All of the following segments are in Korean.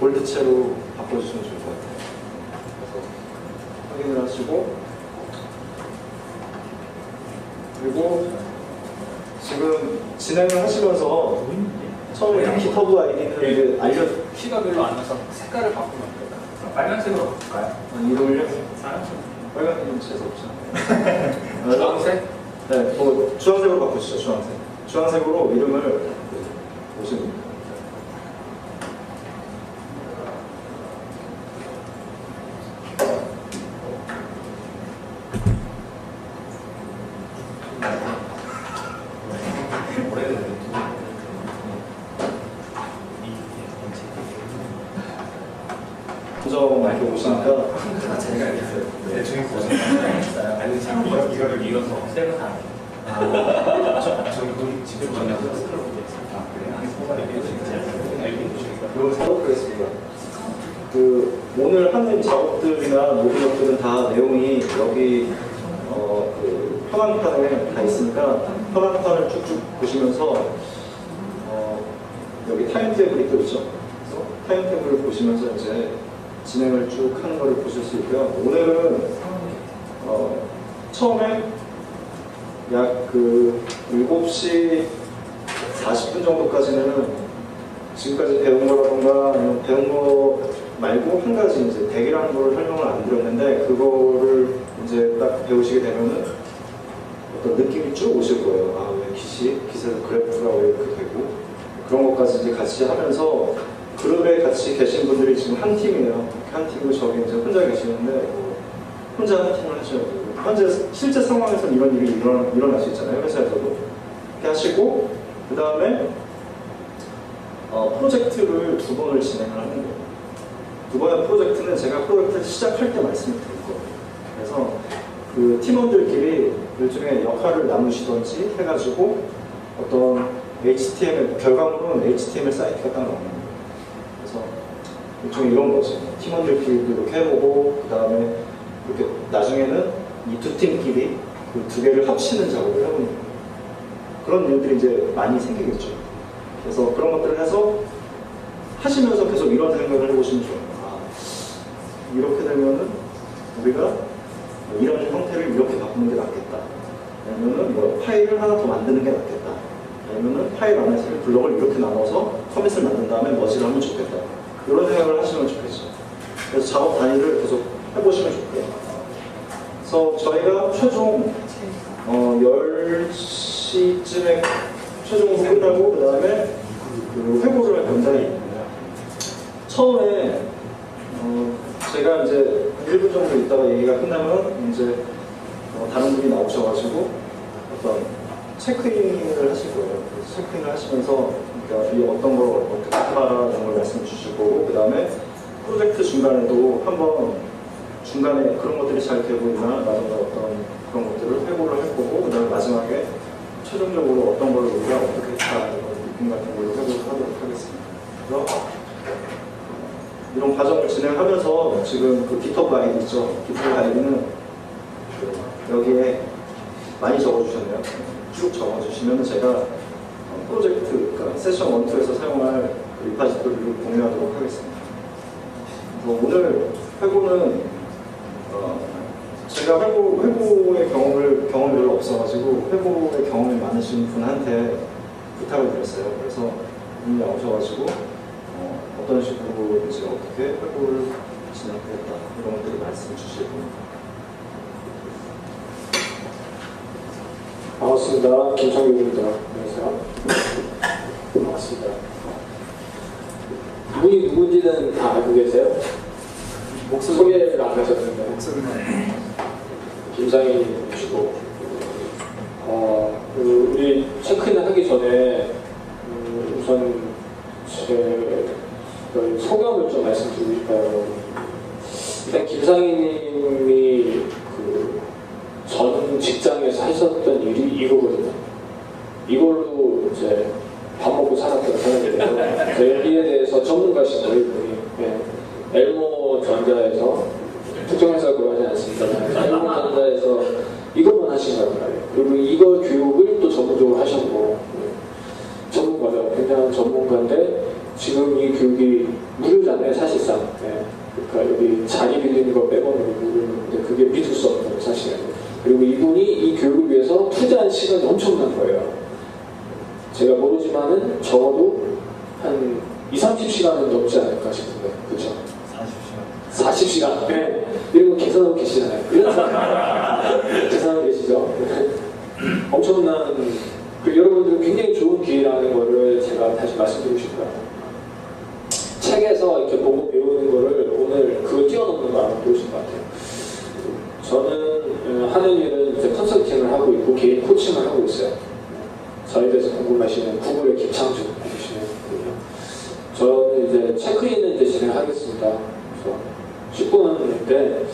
볼드체로 바꿔주시면 좋을 것 같아요. 그래서 확인을 하시고, 그리고 지금 진행을 하시면서 처음에 GitHub 아이디는 키가 별로 안 나서 색깔을 바꾸면 될까요? 빨간색으로 바꿀까요? 이걸요? 파란색. 빨간색은 재수 없잖아요. 주황색? 네, 뭐 주황색으로 바꾸시죠. 주황색. 주황색으로 이름을 보시면 됩니다. 부정 많이 보시니까 제가 알겠어요. 대충 보셨어요. 아니, 지금 이거를 이어서 색을 다. 저는 그럼 직접 전화해서 색을 보겠습니다. 아, 그래요? 그리고 작업하겠습니다. 오늘 하는 작업들이나 모든 것들은 다 내용이 여기 그 현황판에 다 있으니까 현황판을 쭉쭉 보시면서 여기 타임테이블이 또 있죠. 그래서 타임테이블을 보시면서 이제 진행을 쭉 하는 것을 보실 수 있고요. 오늘은 처음에 약 7시 40분 정도까지는 지금까지 배운 거라던가 아니면 배운 거 말고 한 가지 이제 대기라는 걸 설명을 안 드렸는데 그거를 이제 딱 배우시게 되면은 어떤 느낌이 쭉 오실 거예요. 아, 왜 깃에서 그래프가 왜 이렇게 되고 그런 것까지 이제 같이 하면서 그룹에 같이 계신 분들이 지금 한 팀이에요. 한 팀이고 저기 이제 혼자 계시는데 혼자 한 팀을 하셔야 되고 현재 실제 상황에서는 이런 일이 일어날 수 있잖아요. 회사에서도 이렇게 하시고 그 다음에 프로젝트를 2번을 진행을 하는 거예요. 2번의 프로젝트는 제가 프로젝트를 시작할 때 말씀을 드릴 거예요. 그래서 그 팀원들끼리 일종의 역할을 나누시던지 해가지고 어떤 HTML, 결과물은 HTML 사이트가 딱 나오는 거예요. 그래서 일종의 이런 거죠. 팀원들끼리도 이렇게 해보고 그 다음에 이렇게 나중에는 이 2팀끼리 그 2개를 합치는 작업을 해보는 거예요. 그런 일들이 이제 많이 생기겠죠. 그래서 그런 것들을 해서 하시면서 계속 이런 생각을 해보시면 좋아요. 아, 이렇게 되면은 우리가 이런 형태를 이렇게 바꾸는 게 낫겠다. 아니면은 뭐 파일을 하나 더 만드는 게 낫겠다. 아니면은 파일 안에서 블록을 이렇게 나눠서 커밋을 만든 다음에 머지를 하면 좋겠다. 이런 생각을 하시면 좋겠죠. 그래서 작업 단위를 계속 해보시면 좋고요. 그래서 저희가 최종 10시쯤에 최종으로 끝나고 그 다음에 그 회고를 할 건데 처음에 제가 이제 1분 정도 있다가 얘기가 끝나면 이제 다른 분이 나오셔가지고 어떤 체크인을 하실 거예요. 그래서 체크인을 하시면서 그러니까 이 어떤 걸 어떻게 해봐라 이런 걸 말씀 주실 거고 그 다음에 프로젝트 중간에도 한번 중간에 그런 것들이 잘 되고 있나 라든가 어떤 그런 것들을 회고를 할 거고 그 다음에 마지막에 최종적으로 어떤 걸 우리가 어떻게 했다 이런 느낌 같은 걸로 회고를 하도록 하겠습니다. 그래서 이런 과정을 진행하면서 지금 그 GitHub 아이디 있죠. GitHub 아이디는 여기에 많이 적어주셨네요. 쭉 적어주시면 제가 프로젝트, 그러니까 세션 1, 2에서 사용할 리파지토리를 공유하도록 하겠습니다. 오늘 회고는 제가 회고의 경험이 별로 없어가지고 회고의 경험이 많으신 분한테 부탁을 드렸어요. 그래서 분이 나오셔가지고 어떤 식으로 이제 어떻게 회고를 진행하겠다 이런 것들을 말씀 주실 겁니다. 반갑습니다. 김창규입니다. 안녕하세요. 반갑습니다. 이분이 누군지는 다 알고 계세요? 소개를 안 하셨는데 김상희님이시고 우리 체크인 하기 전에 우선 제 소감을 좀 말씀드리고 싶어요. 일단 김상희님이 전 직장에서 하셨던 일이 이거거든요. 이걸로 이제 밥 먹고 살았던 사람들이에요. 여기에 대해서 전문가신 거예요, 이분이. 네. 엘모 전자에서 특정 회사 그러하지 않습니다. 엘모 전자에서 이것만 하신 거란 말이에요. 그리고 이거 교육을 또 전문적으로 하셨고 전문가죠. 굉장한 전문가인데 지금 이 교육이 무료잖아요, 그러니까 여기 자리 빌리는 거 빼고는 모르는데 그게 믿을 수 없다는 사실이에요. 그리고 이분이 이 교육을 위해서 투자한 시간이 엄청난 거예요. 제가 모르지만은 적어도 한 20-30시간은 넘지 않을까 싶은데, 그렇죠? 40시간. 네. 이런 거 계산하고 계시잖아요. 이런 사람 계산하고 계시죠? 엄청난, 여러분들은 굉장히 좋은 기회라는 거를 제가 다시 말씀드리고 싶어요. 책에서 이렇게 보고 배우는 거를 오늘 그거 뛰어넘는 거 알고 배우신 것 같아요. 저는 하는 일은 이제 컨설팅을 하고 있고 개인 코칭을 하고 있어요. 저에 대해서 궁금하시면 구글의 김창준 해주시면 되고요. 저는 이제 체크인을 이제 진행하겠습니다. 그래서 10분인데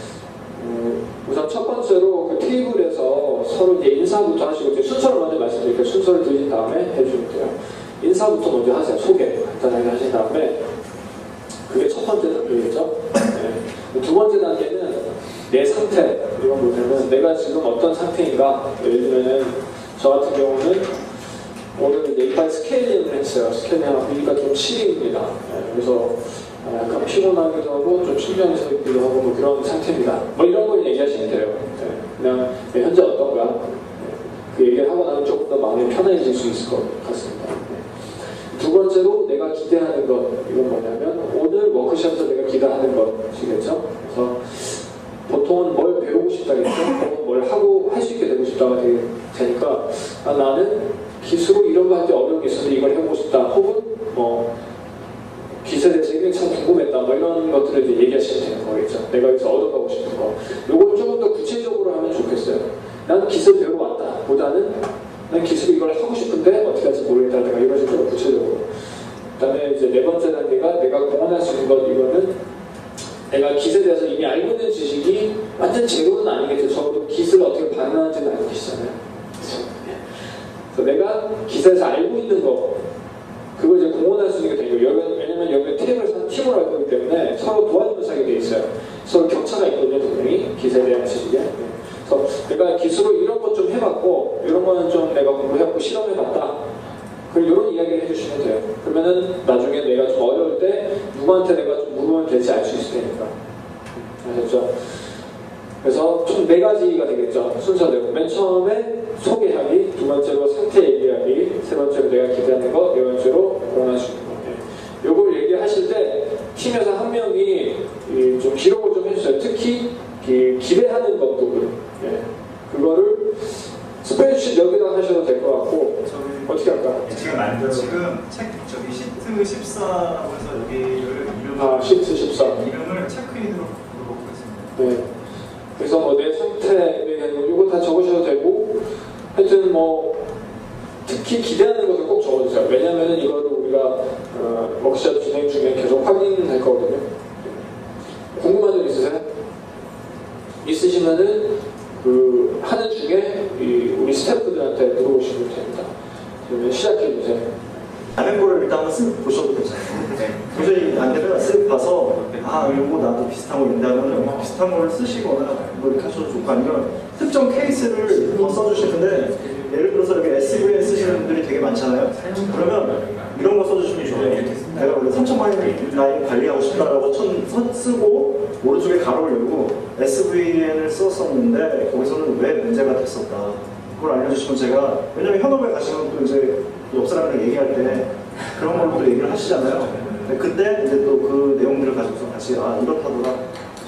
우선 첫 번째로 그 테이블에서 서로 이제 인사부터 하시고 이제 순서를 먼저 말씀드릴게요. 순서를 드린 다음에 해주면 돼요. 인사부터 먼저 하세요. 소개 간단하게 하신 다음에 그게 첫 번째 단계겠죠. 네. 두 번째 단계는 내 상태. 이건 뭐냐면 내가 지금 어떤 상태인가. 예를 들면 저 같은 경우는 오늘 이제 이빨 스케일링을 했어요. 스케일링하고 보니까 좀 시리입니다. 네. 그래서 약간 피곤하기도 하고 좀 신경이 서 있기도 하고 뭐 그런 상태입니다. 뭐 이런 걸 얘기하시면 돼요. 네. 그냥 현재 어떤가. 네. 그 얘기를 하고 나면 조금 더 마음이 편해질 수 있을 것 같습니다. 네. 두 번째로 내가 기대하는 것. 이건 뭐냐면 오늘 워크숍에서 내가 기대하는 것이겠죠. 그래서 보통은 뭘 배우고 싶다겠죠. 혹은 뭘 하고 할 수 있게 되고 싶다가 되니까 나는 기술로 이런 거 할 때 어려운 게 있어서 이걸 해보고 싶다. 혹은 뭐 기술에 대해서 이게 참 궁금했다. 뭐 이런 것들을 이제 얘기하시면 되는 거겠죠. 내가 여기서 얻어가고 싶은 거. 요걸 조금 더 구체적으로 하면 좋겠어요. 난 기술 배우러 왔다. 보다는 난 기술로 이걸 하고 싶은데 어떻게 할지 모르겠다. 내가 이걸 좀 구체적으로. 그 다음에 이제 네 번째 단계가 내가 공헌할 수 있는 것. 이거는 내가 기술에 대해서 이미 알고 있는 지식이 완전 제로는 아니겠죠. 적어도 기술을 어떻게 반응하는지는 알고 계시잖아요. 그래서 내가 기술에서 알고 있는 거, 그걸 이제 공헌할 수 있는 게 되고, 왜냐면 여기 팀을 할 거기 때문에 서로 도와주면서 하게 돼 있어요. 서로 격차가 있거든요, 분명히 기술에 대한 지식에. 그래서 내가 기술로 이런 것 좀 해봤고, 이런 거는 좀 내가 공부해봤고 실험해봤다. 그럼 이런 이야기를 해주시면 돼요. 그러면은 나중에 내가 좀 어려울 때 누구한테 내가 좀 물으면 될지 알 수 있을 테니까. 아셨죠? 그래서 총 4가지가 되겠죠. 순서대로. 맨 처음에 소개하기, 두 번째로 상태 얘기하기, 세 번째로 내가 기대하는 것, 네 번째로 공헌할 수 있는 것. 요걸 얘기하실 때 팀에서 한 명이 좀 기록을 좀 해주세요. 특히 기대하는 것도 그거를 스프레드शी트 여기다 하셔도 될 것 같고. 어떻게 할까? 지금 책 저기 시트 14라고 해서 여기를 시트 14 이름을 체크인으로 부르고 있습니다. 네. 그래서 뭐 내 상태 이거 다 적으셔도 되고 하여튼 뭐 특히 기대하는 것을 꼭 적어주세요. 왜냐하면 이거를 우리가 워크숍 진행 중에 계속 확인할 거거든요. 궁금한 점 있으세요? 있으시면은 그 하는 중에 우리 스태프들한테 물어보시면 됩니다. 그러면 시작해주세요. 아는 거를 일단 한번 쓱 보셔도 괜찮아요. 도저히 안 되면 쓱 봐서 이거 나도 비슷한 거 있다면 비슷한 거를 쓰시거나 뭐 이렇게 하셔도 좋고, 아니면 특정 케이스를 더 써주시는데 예를 들어서 여기 SVN 쓰시는 분들이 되게 많잖아요. 그러면 이런 거 써주시면 좋아요. 내가 원래 3,000만 라인 관리하고 싶다라고 쓰고 오른쪽에 가로를 열고 SVN을 썼었는데 거기서는 왜 문제가 됐었다. 그걸 알려주시면 제가, 왜냐면 현업에 가시면 또 이제 옆 사람이랑 얘기할 때 그런 걸로 얘기를 하시잖아요. 근데 그때 이제 또 그 내용들을 가지고서 같이 이렇다더라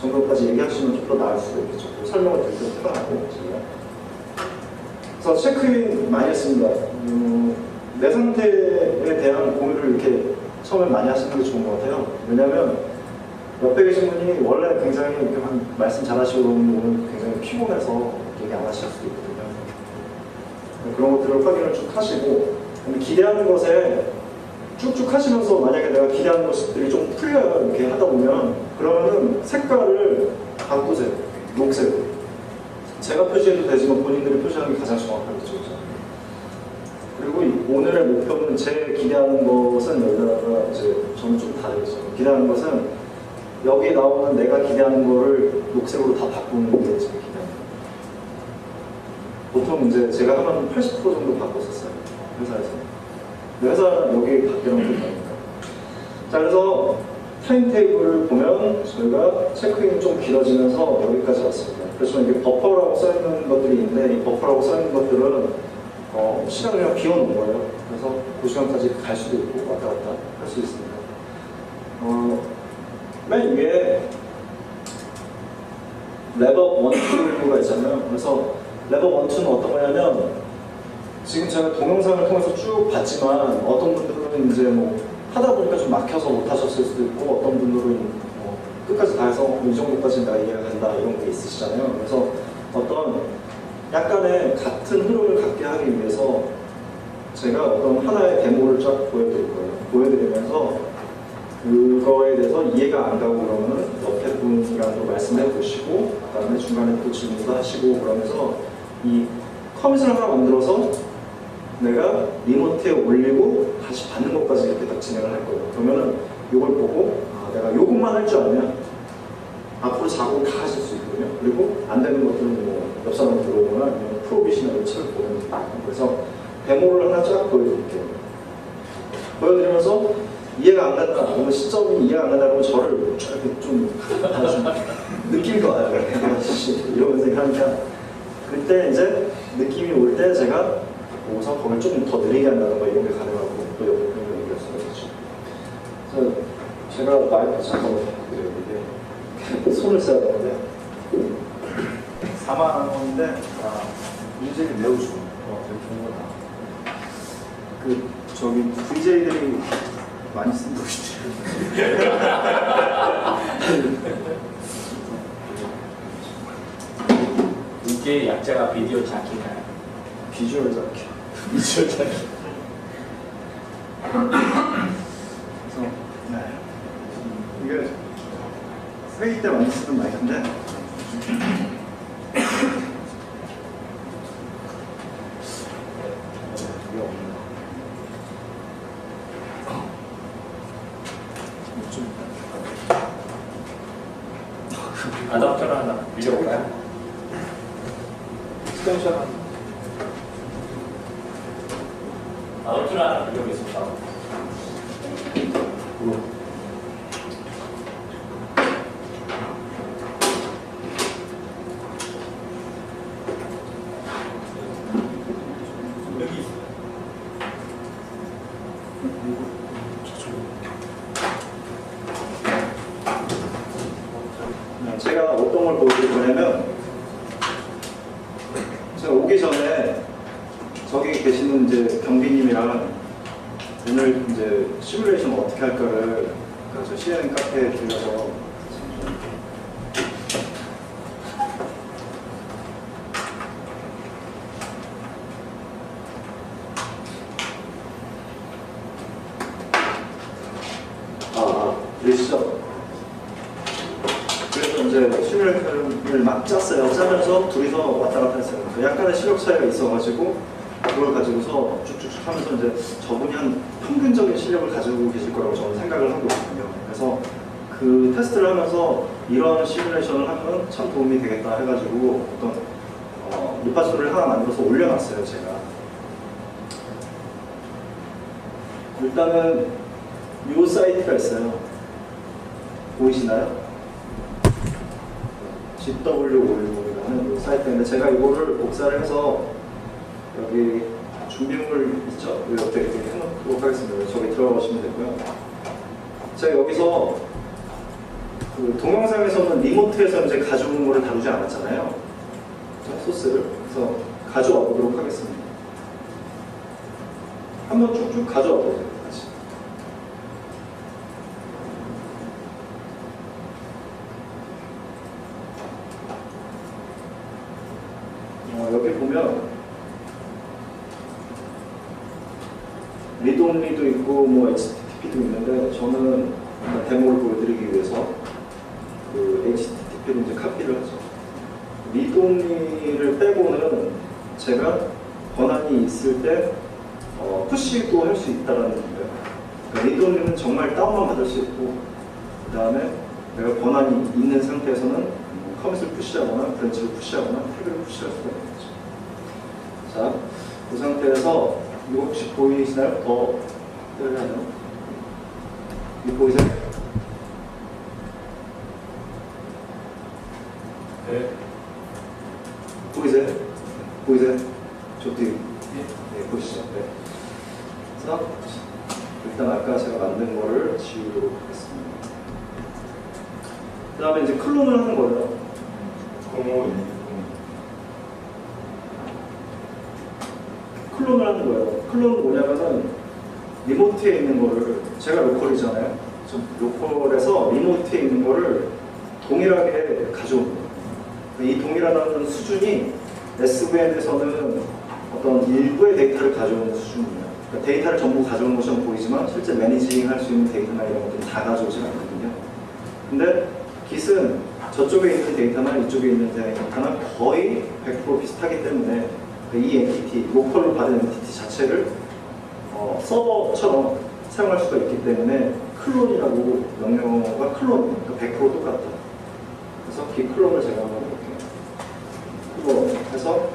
정도까지 얘기하시면 좀 더 나을 수도 있겠죠. 설명을 드릴 때 편하고 제가. 그래서 체크인 많이 했습니다. 내 상태에 대한 공유를 이렇게 처음에 많이 하시는 게 좋은 것 같아요. 왜냐면 옆에 계신 분이 원래 굉장히 이렇게 말씀 잘하시고 오늘 굉장히 피곤해서 얘기 안 하실 수도 있거든요. 그런 것들을 확인을 쭉 하시고, 기대하는 것에 쭉쭉 하시면서 만약에 내가 기대하는 것들이 좀 풀려요. 이렇게 하다 보면 그러면은 색깔을 바꾸세요. 녹색으로. 제가 표시해도 되지만 본인들이 표시하는 게 가장 정확하겠죠. 그리고 오늘의 목표는 제 기대하는 것은 여기다가 이제 저는 좀 다르겠죠. 기대하는 것은 여기 나오는 내가 기대하는 거를 녹색으로 다 바꾸는 게 제 기대합니다. 보통 이제 제가 한 80% 정도 바꿨었어요. 회사에서. 회사 여기 밖에랑 좀 다르니까. 자, 그래서 타임테이블을 보면 저희가 체크인이 좀 길어지면서 여기까지 왔습니다. 그래서 이게 버퍼라고 써있는 것들이 있는데 이 버퍼라고 써있는 것들은 시간을 그냥 비워놓은 거예요. 그래서 그 시간까지 갈 수도 있고 왔다 갔다 할 수 있습니다. 맨 위에 레버 1, 2가 있잖아요. 그래서 레버 1, 2는 어떤 거냐면 지금 제가 동영상을 통해서 쭉 봤지만 어떤 분들은 이제 뭐 하다 보니까 좀 막혀서 못 하셨을 수도 있고 어떤 분들은 뭐 끝까지 다 해서 이 정도까지 내가 이해가 된다 이런 게 있으시잖아요. 그래서 어떤 약간의 같은 흐름을 갖게 하기 위해서 제가 어떤 하나의 데모를 쫙 보여드릴 거예요. 보여드리면서 그거에 대해서 이해가 안 가고 그러면 옆에 분이랑 또 말씀해 보시고 그다음에 중간에 또 질문도 하시고 그러면서 이 커밋을 하나 만들어서 내가 리모트에 올리고 다시 받는 것까지 이렇게 딱 진행을 할 거예요. 그러면은 이걸 보고 내가 요것만 할 줄 알면 앞으로 작업을 다 하실 수 있거든요. 그리고 안 되는 것들은 뭐 옆 사람 들어오거나 아니면 프로비셔널 책을 보면 돼요. 그래서 데모를 하나 쫙 보여드릴게요. 보여드리면서 이해가 안 간다, 어느 시점이 이해가 안 간다고 저를 이렇게 좀 느낌이 와요. 이러면서 하니까 그때 이제 느낌이 올 때 제가 보고서 거길 조금 더 느리게 한다던가 이런 게 가능하고 또 옆에 분이 얘기할 수가 있죠. 그래서 제가 마이크 잠깐만 바꿔드려요. 이게 손을 써야 되는데 4만 원인데 문제가 매우 좋은 되게 좋은 거다. 그 저기 VJ들이 많이 쓴 것이죠. 이게 약자가 비디오 자키나요? 비주얼 자키. 비주얼 자키. 그래서 이게 회의 때 많이 쓰는 마이크인데 이게 없나? 아답터를 하나 빌려볼까요? 스텐션 아답터를 하나 빌려보겠습니다. 여기 있어요. 제가 어떤 걸 보여드릴 거냐면 제가 오기 전에 저기 계시는 이제 경비님이랑 오늘 이제 시뮬레이션 어떻게 할까를 저 CNN 카페에 들려서 그러시죠? 그래서 이제 시뮬레이션을 막 짰어요. 짜면서 둘이서 왔다 갔다 했어요. 약간의 시력 차이가 있어가지고 그걸 가지고서 쭉쭉쭉 하면서 이제 저분이 한 평균적인 실력을 가지고 계실 거라고 저는 생각을 하고 있거든요. 그래서 그 테스트를 하면서 이런 시뮬레이션을 하면 참 도움이 되겠다 해가지고 어떤 리파소를 하나 만들어서 올려놨어요. 제가 일단은 이 사이트가 있어요. 보이시나요? GW56이라는 사이트인데 제가 이거를 복사를 해서 여기 준비물 있죠? 여기 옆에 이렇게 해놓도록 하겠습니다. 저기 들어가시면 되고요. 제가 여기서 그 동영상에서는 리모트에서 이제 가져온 거를 다루지 않았잖아요. 자, 소스를. 그래서 가져와 보도록 하겠습니다. 한번 쭉쭉 가져와 보세요. 같이. 여기 보면 리드온리도 있고 뭐 HTTP도 있는데 저는 데모를 보여드리기 위해서 그 HTTP로 이제 카피를 하죠. 리드온리를 빼고는 제가 권한이 있을 때 푸시도 할 수 있다라는 거예요. 그러니까 리드온리는 정말 다운만 받을 수 있고 그 다음에 내가 권한이 있는 상태에서는 커밋을 푸시하거나 브랜치를 푸시하거나 태그를 푸시할 수가 있는 거죠. 자, 그 상태에서 이거 혹시 보이시나요? 더 떼려나요? 이거 보이세요? 네. 보이세요? 보이세요? 저 뒤에. 네, 보시죠. 네. 그래서 일단 아까 제가 만든 거를 지우도록 하겠습니다. 그 다음에 이제 클론을 하는 거예요. 클론을 하는 거예요. 클론은 뭐냐면은 리모트에 있는 거를 제가 로컬이잖아요. 좀 로컬에서 리모트에 있는 거를 동일하게 가져오는 거예요. 이 동일하다는 수준이 SVN에서는 어떤 일부의 데이터를 가져오는 수준이에요. 그러니까 데이터를 전부 가져오는 것처럼 보이지만 실제 매니징 할 수 있는 데이터나 이런 것들은 다 가져오지 않거든요. 근데 Git은 저쪽에 있는 데이터나 이쪽에 있는 데이터나 거의 100% 비슷하기 때문에 이 엔티티, 로컬로 받은 엔티티 자체를 서버처럼 사용할 수가 있기 때문에 클론이라고 명령어가 클론, 그러니까 100% 똑같다. 그래서 Git 클론을 제가 한번 해볼게요. 클론 해서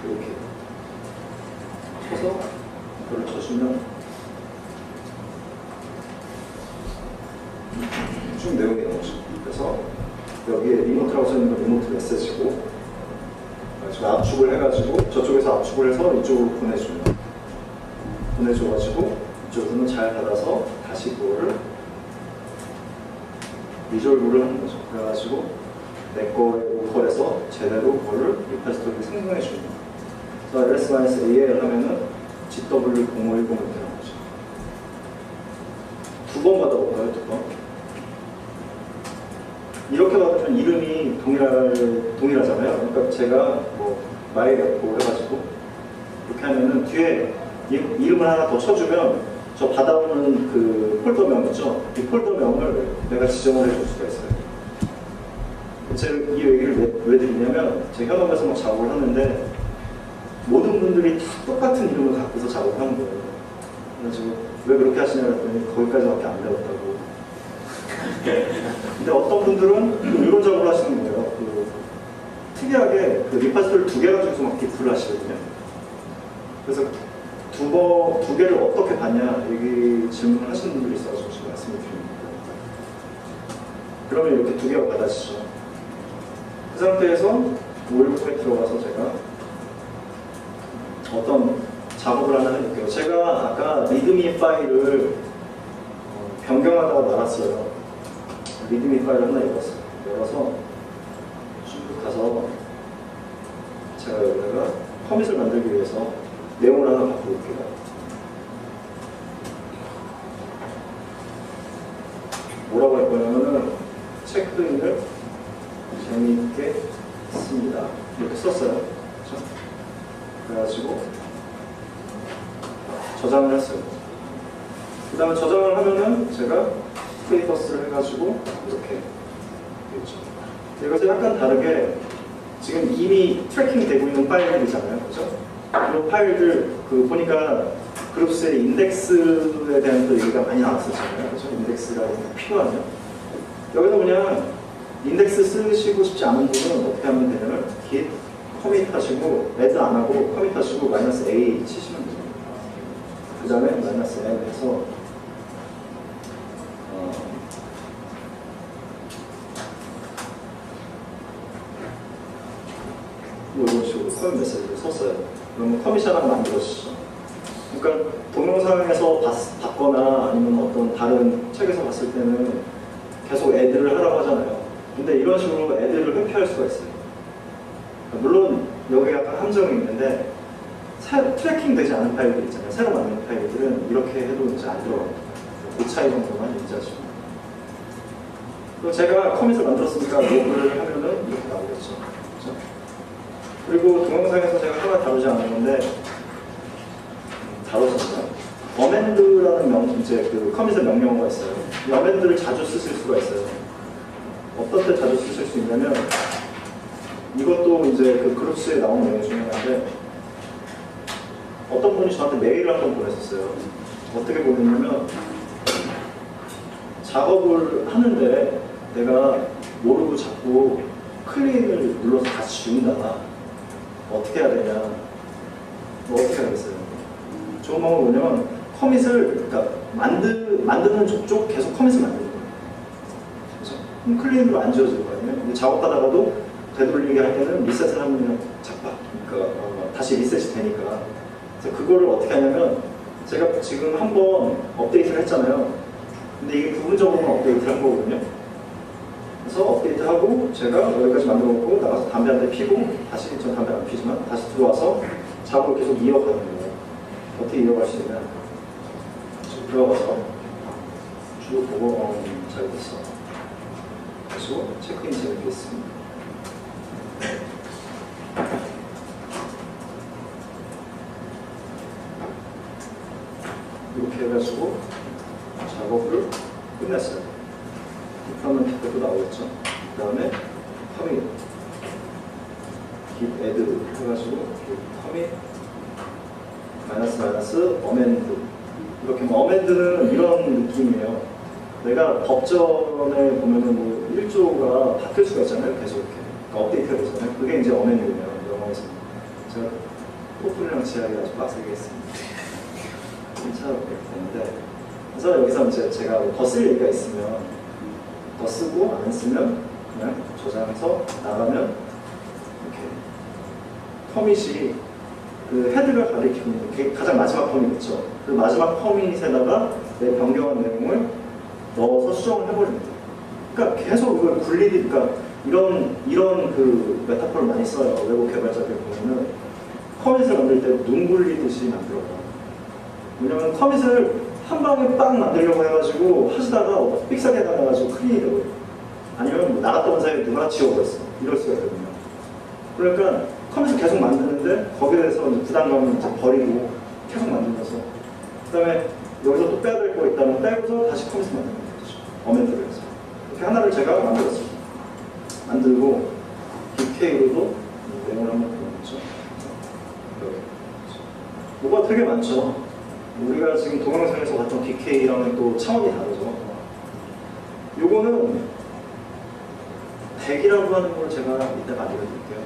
이렇게 쳐서 이걸 쳐주면 쭉 내용이 나오죠. 그래서 여기에 리모트라고 써있는 건 리모트 메시지고 지금 압축을 해가지고 저쪽에서 압축을 해서 이쪽으로 보내줘가지고 이쪽으로는 잘 받아서 다시 그거를 리졸브를 하는 거죠. 그래가지고 내 거의 로컬에서 제대로 그거를 리파지토리를 생성해 줍니다. 그래서 ls-al 하면은 GW0510 이렇게 나오죠. 두 번 받아볼까요? 두 번. 이렇게 받으면 이름이 동일하잖아요. 그러니까 제가 뭐 마이레포 해가지고 이렇게 하면은 뒤에 이름을 하나 더 쳐주면 저 받아오는 그 폴더명 있죠? 이 폴더명을 내가 지정을 해줄 수가 있어요. 제가 이 얘기를 왜 드리냐면 제 현업에서 막 작업을 하는데 모든 분들이 다 똑같은 이름을 갖고서 작업을 하는 거예요. 그래가지고 왜 그렇게 하시냐고 했더니 거기까지밖에 안 배웠다고. 근데 어떤 분들은 이런 작업을 하시는 거예요. 특이하게 리파지토리를 두 개 가지고서 막 디프를 하시거든요. 그래서 두 개를 어떻게 받냐 여기 질문을 하시는 분들이 있어서 지금 말씀을 드립니다. 그러면 이렇게 두 개가 받아지죠. 그 상태에서 오일북에 들어가서 제가 어떤 작업을 하나 해볼게요. 제가 아까 리드미 파일을 변경하다가 말았어요. 리드미 파일을 하나 열어서 쭉 가서 제가 여기다가 커밋을 만들기 위해서 내용을 하나 바꿔볼게요. 뭐라고 할 거냐면은 체크인을 재미있게 씁니다. 이렇게 썼어요. 그렇죠? 그래가지고 저장을 했어요. 그 다음에 저장을 하면은 제가 스테이터스를 해가지고 이렇게 되겠죠. 이것이 약간 다르게 지금 이미 트래킹 되고 있는 파일들이잖아요. 그죠? 이런 파일들 보니까 그룹스의 인덱스에 대한 또 얘기가 많이 나왔었잖아요. 그죠? 인덱스가 필요하면 여기서 그냥 인덱스 쓰시고 싶지 않은 분은 어떻게 하면 되냐면 git 커밋 하시고 add 안 하고 커밋 하시고 -a 치시면 됩니다. 그 다음에 -n 해서 이런 식으로 커밋 메시지를 썼어요. 그러면 커밋이 하나 만들어지죠. 그러니까 동영상에서 봤거나 아니면 어떤 다른 책에서 봤을 때는 계속 add를 하라고 하잖아요. 근데 이런 식으로 add를 회피할 수가 있어요. 물론 여기 약간 함정이 있는데 트래킹 되지 않은 파일들 있잖아요. 새로 만든 파일들은 이렇게 해도 이제 안 들어갑니다. 그 차이 정도만 인지하시면. 그리고 제가 커밋을 만들었으니까 로그를 하면은 이렇게 나오겠죠. 그렇죠? 그리고 동영상에서 제가 하나 다루지 않은 건데 다뤘었나요? 어멘드라는 이제 커밋의 명령어가 있어요. 이 어멘드를 자주 쓰실 수가 있어요. 어떤 때 자주 쓰실 수 있냐면 이것도 이제 그룹스에 나온 내용 중에 하나인데 어떤 분이 저한테 메일을 한번 보냈었어요. 어떻게 보냈냐면 작업을 하는데 내가 모르고 자꾸 클릭을 눌러서 다시 지운다. 어떻게 해야 되냐? 뭐 어떻게 하겠어요? 좋은 방법은 뭐냐면 커밋을 그러니까 만드는 쪽 계속 커밋을 만드는 거예요. 그래서 클릭으로 안 지워질 거 아니에요? 작업하다가도 되돌리게 할 때는 리셋을 하면 그냥 작박, 그러니까 다시 리셋이 되니까. 그래서 그거를 어떻게 하냐면 제가 지금 한번 업데이트를 했잖아요. 근데 이게 부분적으로만 업데이트를 한 거거든요. 그래서 업데이트하고 제가 여기까지 만들어 놓고 나가서 담배 한 대 피고 다시 전 담배 안 피지만 다시 들어와서 작업을 계속 이어가는 거예요. 어떻게 이어갈 수 있냐? 지금 들어가서 쭉 보고 잘 됐어. 그리고 체크인 재밌게 했습니다. 이렇게 해가지고 작업을 끝냈어요. 그러면 기법도 나오겠죠. 그 다음에 커밋, git add 해가지고 커밋 마이너스 어멘드 이렇게 어멘드는 이런 느낌이에요. 내가 법전에 보면은 뭐 1조가 바뀔 수가 있잖아요. 계속 이렇게 그러니까 업데이트가 되잖아요. 그게 이제 어멘드예요. 영어에서 제가 포프리랑 지하기 아주 빡세게 했습니다. 괜찮게 되는데 그래서 여기서 이제 제가 더 쓸 얘기가 있으면 더 쓰고 안 쓰면 그냥 저장해서 나가면 이렇게 커밋이 그 헤드가 가리키는 게 가장 마지막 커밋 있죠. 그 마지막 커밋에다가 내 변경한 내용을 넣어서 수정을 해버립니다. 그러니까 계속 이걸 굴리니까 이런 그 메타포를 많이 써요. 외국 개발자들 보면은 커밋을 만들 때 눈 굴리듯이 만들어요. 왜냐면 커밋을 한 방에 빵 만들려고 해가지고 하시다가 삑사리가 나가지고 큰일이 되고요. 아니면 뭐 나갔다 온 사이에 누가 지워버렸어. 이럴 수가 있거든요. 그러니까 커밋을 계속 만드는데 거기에 대해서 이제 부담감을 이제 버리고 계속 만들면서 그 다음에 여기서 또 빼야 될 거 있다면 빼고서 다시 커밋을 만드는 거죠. 어멘트를 해서. 이렇게 하나를 제가 만들었습니다. 만들고 DK로도 내용을 한번 보여줬죠. 뭐가 되게 많죠. 우리가 지금 동영상에서 봤던 DK랑은 또 차원이 다르죠. 요거는 덱이라고 하는 걸 제가 이따 알려드릴게요.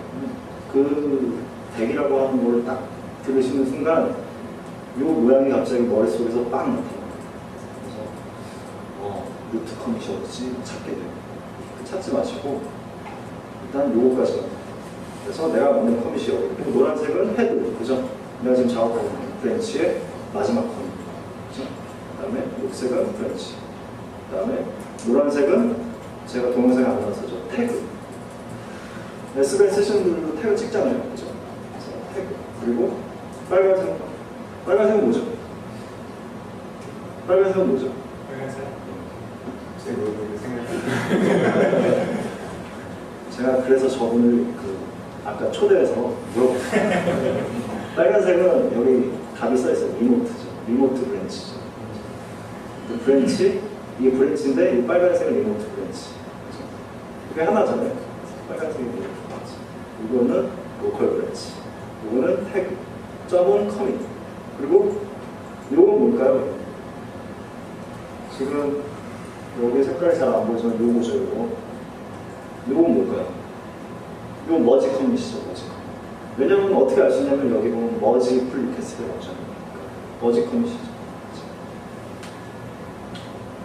그 덱이라고 하는 걸 딱 들으시는 순간 요 모양이 갑자기 머릿속에서 빵 나타나요. 그래서 루트 커밋이 어디지? 찾게 돼요. 찾지 마시고 일단 요거까지만. 그래서 내가 만든 커밋이 여기. 노란색은 헤드, 그죠? 내가 지금 작업하고 있는 브랜치의 마지막 커밋. 그죠? 그 다음에 녹색은 브랜치. 그 다음에 노란색은 제가 동영상에 안 나왔었죠. 태그. S밴 쓰시는 분들도 태그 찍잖아요. 그죠? 그래서 태그. 그리고 빨간색은 뭐죠? 빨간색은 뭐죠? 빨간색? 제 얼굴을 생각해. 제가 그래서 저분을 아까 초대해서 물어봤어요. 빨간색은 여기 답이 써있어요. 리모트죠. 리모트 브랜치죠. 그 브랜치, 이게 브랜치인데 이 빨간색은 리모트 브랜치. 그죠? 그게 하나잖아요. 빨간색이 리모트 브랜치. 이거는 로컬 브랜치. 이거는 태그. 점은 커밋. 그리고 이건 뭘까요? 지금 여기 색깔이 잘 안 보이지만 요거죠, 요거. 요건 뭘까요? 요건 머지 커밋이죠, 머지 커밋. 왜냐면 어떻게 알 수 있냐면 여기 보면 머지 풀 리퀘스트가 나오잖아요. 머지 커밋이죠.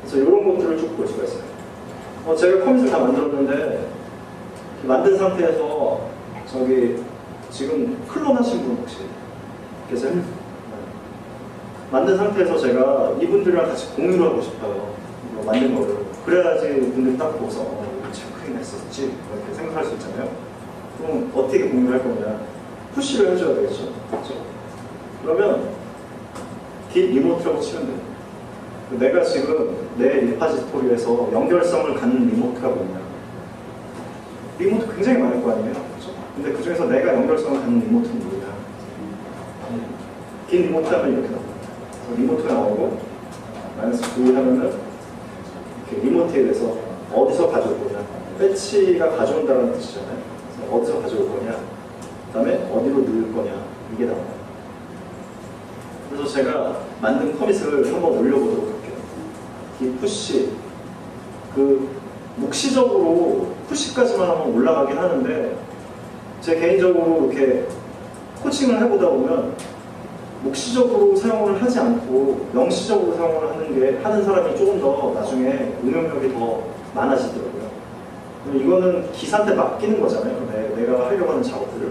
그래서 이런 것들을 쭉 볼 수가 있어요. 제가 커밋을 다 만들었는데 만든 상태에서 저기 지금 클론 하신 분 혹시 계세요? 네. 만든 상태에서 제가 이분들이랑 같이 공유를 하고 싶어요. 이거 만든 거를. 그래야지 분들이 딱 보고서 이거 체크인 했었지 이렇게 생각할 수 있잖아요. 그럼 어떻게 공유를 할 거냐? 푸시를 해줘야 되겠죠. 그렇죠? 그러면 git 리모트라고 치면 돼요. 내가 지금 내 리파지토리에서 연결성을 갖는 리모트가 뭐냐? 리모트 굉장히 많을 거 아니에요. 그렇죠? 근데 그 중에서 내가 연결성을 갖는 리모트는 뭐냐? git 리모트 하면 이렇게 나옵니다. 리모트가 나오고 마이너스 9 하면은 이렇게 리모트에 대해서 어디서 가져올 거냐? 배치가 가져온다는 뜻이잖아요. 그래서 어디서 가져올 거냐? 그 다음에 어디로 넣을 거냐? 이게 나와요. 그래서 제가 만든 커밋을 한번 올려보도록 할게요. 이 푸시, 묵시적으로 푸시까지만 하면 올라가긴 하는데 제 개인적으로 이렇게 코칭을 해보다 보면 묵시적으로 사용을 하지 않고 영시적으로 사용을 하는 사람이 조금 더 나중에 응용력이 더 많아지더라고요. 그럼 이거는 기사한테 맡기는 거잖아요. 내가 하려고 하는 작업들을.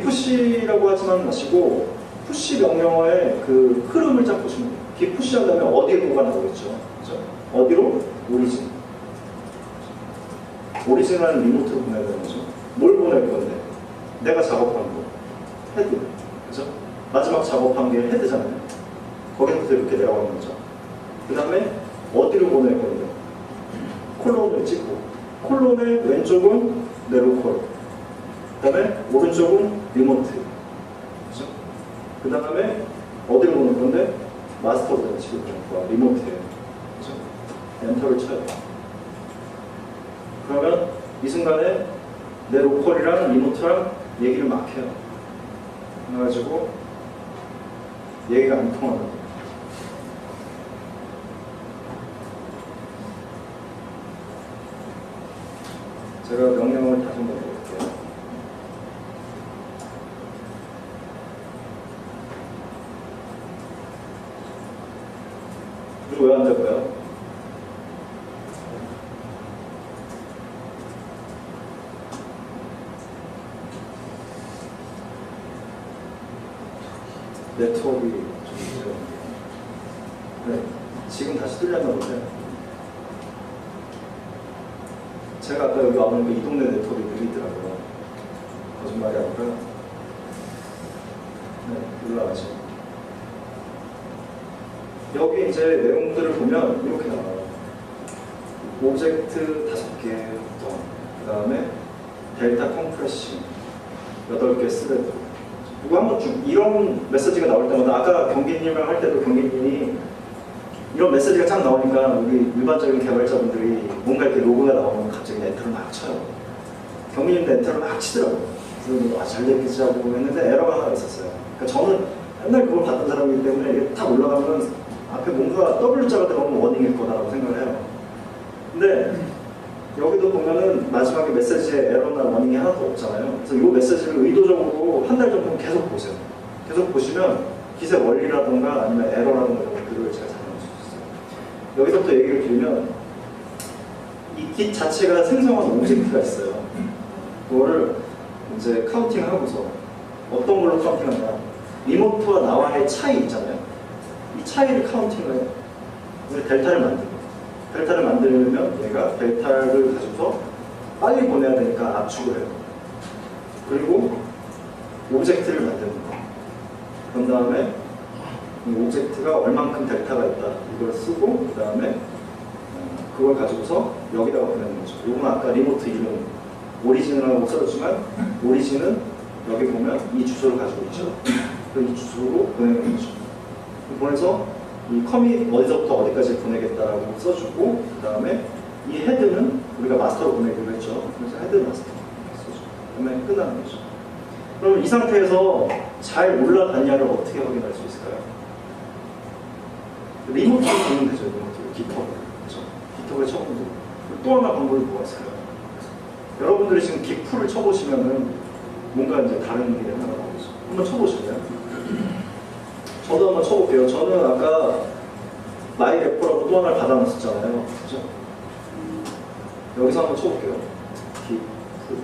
푸시라고 하지만 마시고 푸시 명령어의 그 흐름을 쫙 보시면 돼요. 푸시 한다면 어디로가 나오겠죠. 그죠? 어디로? 오리진. 오리진을 리모트로 보내야 되는 거죠. 뭘 보낼 건데? 내가 작업한 거. 헤드. 그죠? 마지막 작업한 게 헤드잖아요. 거기서부터 이렇게 내려가는 거죠. 그 다음에 어디로 보낼 건데? 콜론을 찍고. 콜론의 왼쪽은 내 로컬. 그 다음에 오른쪽은 리모트. 그죠? 그 다음에 어디로 보낼 건데? 마스터로 치고 있는 거야. 리모트에. 그죠? 엔터를 쳐요. 그러면 이 순간에 내 로컬이랑 리모트랑 얘기를 막 해요. 그래가지고 얘기가 안 통하는 거예요. 제가 명령을 다시 한번 해볼게요. 이거 왜 안 될까요? 네트워크가 좀 문제가 네, 지금 다시 뚫렸나 본데 제가 아까 여기 와보니까 이 동네 네트워크가 느리더라고요. 거짓말이 아니고요. 네, 올라가죠. 여기 이제 내용들을 보면 이렇게 나와요. 오브젝트 5개 더, 그 다음에 델타 컴프레싱 8개 스레드. 이거 한번 쭉 이런 메시지가 나올 때마다 아까 경기님이랑 할 때도 경기님이 이런 메시지가 쫙 나오니까 우리 일반적인 개발자분들이 뭔가 이렇게 로그가 나오면 갑자기 엔터를 막 쳐요. 경기님도 엔터를 막 치더라고요. 그래서 잘 되겠지라고 했는데 에러가 하나 있었어요. 그러니까 저는 맨날 그걸 봤던 사람이기 때문에 이게 탁 올라가면 앞에 뭔가 W자가 들어오면 워닝일 거다라고 생각을 해요. 근데 여기도 보면은 마지막에 메시지에 에러나 워닝이 하나도 없잖아요. 그래서 이 메시지를 의도적으로 한 달 정도 계속 보세요. 계속 보시면 기세 원리라든가 아니면 에러라든가 이런 것들을 잘 잡아낼 수 있어요. 여기서부터 얘기를 드리면 이 깃 자체가 생성한 오브젝트가 있어요. 그거를 이제 카운팅하고서 어떤 걸로 카운팅하냐? 리모트와 나와의 차이 있잖아요. 이 차이를 카운팅을 해요. 그래서 델타를 만들고 델타를 만들면 얘가 델타를 가지고서 빨리 보내야 되니까 압축을 해요. 그리고 오브젝트를 만드는 거. 그런 다음에 이 오브젝트가 얼만큼 델타가 있다. 이걸 쓰고 그 다음에 그걸 가지고서 여기다가 보내는 거죠. 이건 아까 리모트 이름 오리진이라고 써줬지만 오리진은 여기 보면 이 주소를 가지고 있죠. 이 주소로 보내는 거죠. 보내서 이 커밋 어디서부터 어디까지 보내겠다라고 써주고 그 다음에 이 헤드는 우리가 마스터로 보내기로 했죠. 그래서 헤드 마스터 써주고 그 다음에 끝나는 거죠. 그럼 이 상태에서 잘 올라갔냐를 어떻게 확인할 수 있을까요? 리모트로 보면 되죠. 리모트로 깃허브 그렇죠? 깃허브에 쳐보면 되고 또 하나 방법이 뭐가 있을까요? 여러분들이 지금 깃풀을 쳐보시면은 뭔가 이제 다른 일이 하나 나오죠. 한번 쳐보실래요? 저도 한번 쳐볼게요. 저는 아까 마이 래퍼라고 또 하나를 받아놨었잖아요. 그죠? 여기서 한번 쳐볼게요. 깃풀.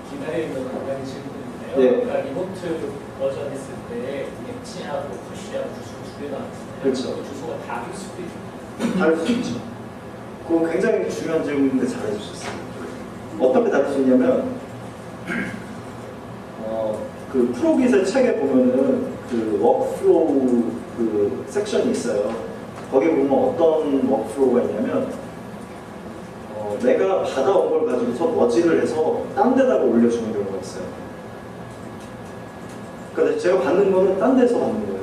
기다리는 간단히 질문인데요. 네. 그러니까 리모트 버전 했을 때 엣지하고 푸시하고 주소가 두 개가 있잖아요. 그렇죠. 그 주소가 다를 수도 있고. 다를 수 있죠. 그거 굉장히 중요한 질문인데 잘해주셨어요. 어떻게 다를 수 있냐면 그 프로깃의 책에 보면은 그 워크플로우 그 섹션이 있어요. 거기 보면 어떤 워크플로우가 있냐면 내가 받아온 걸 가지고서 머지를 해서 딴 데다가 올려주는 경우가 있어요. 그러니까 제가 받는 거는 딴 데서 받는 거예요.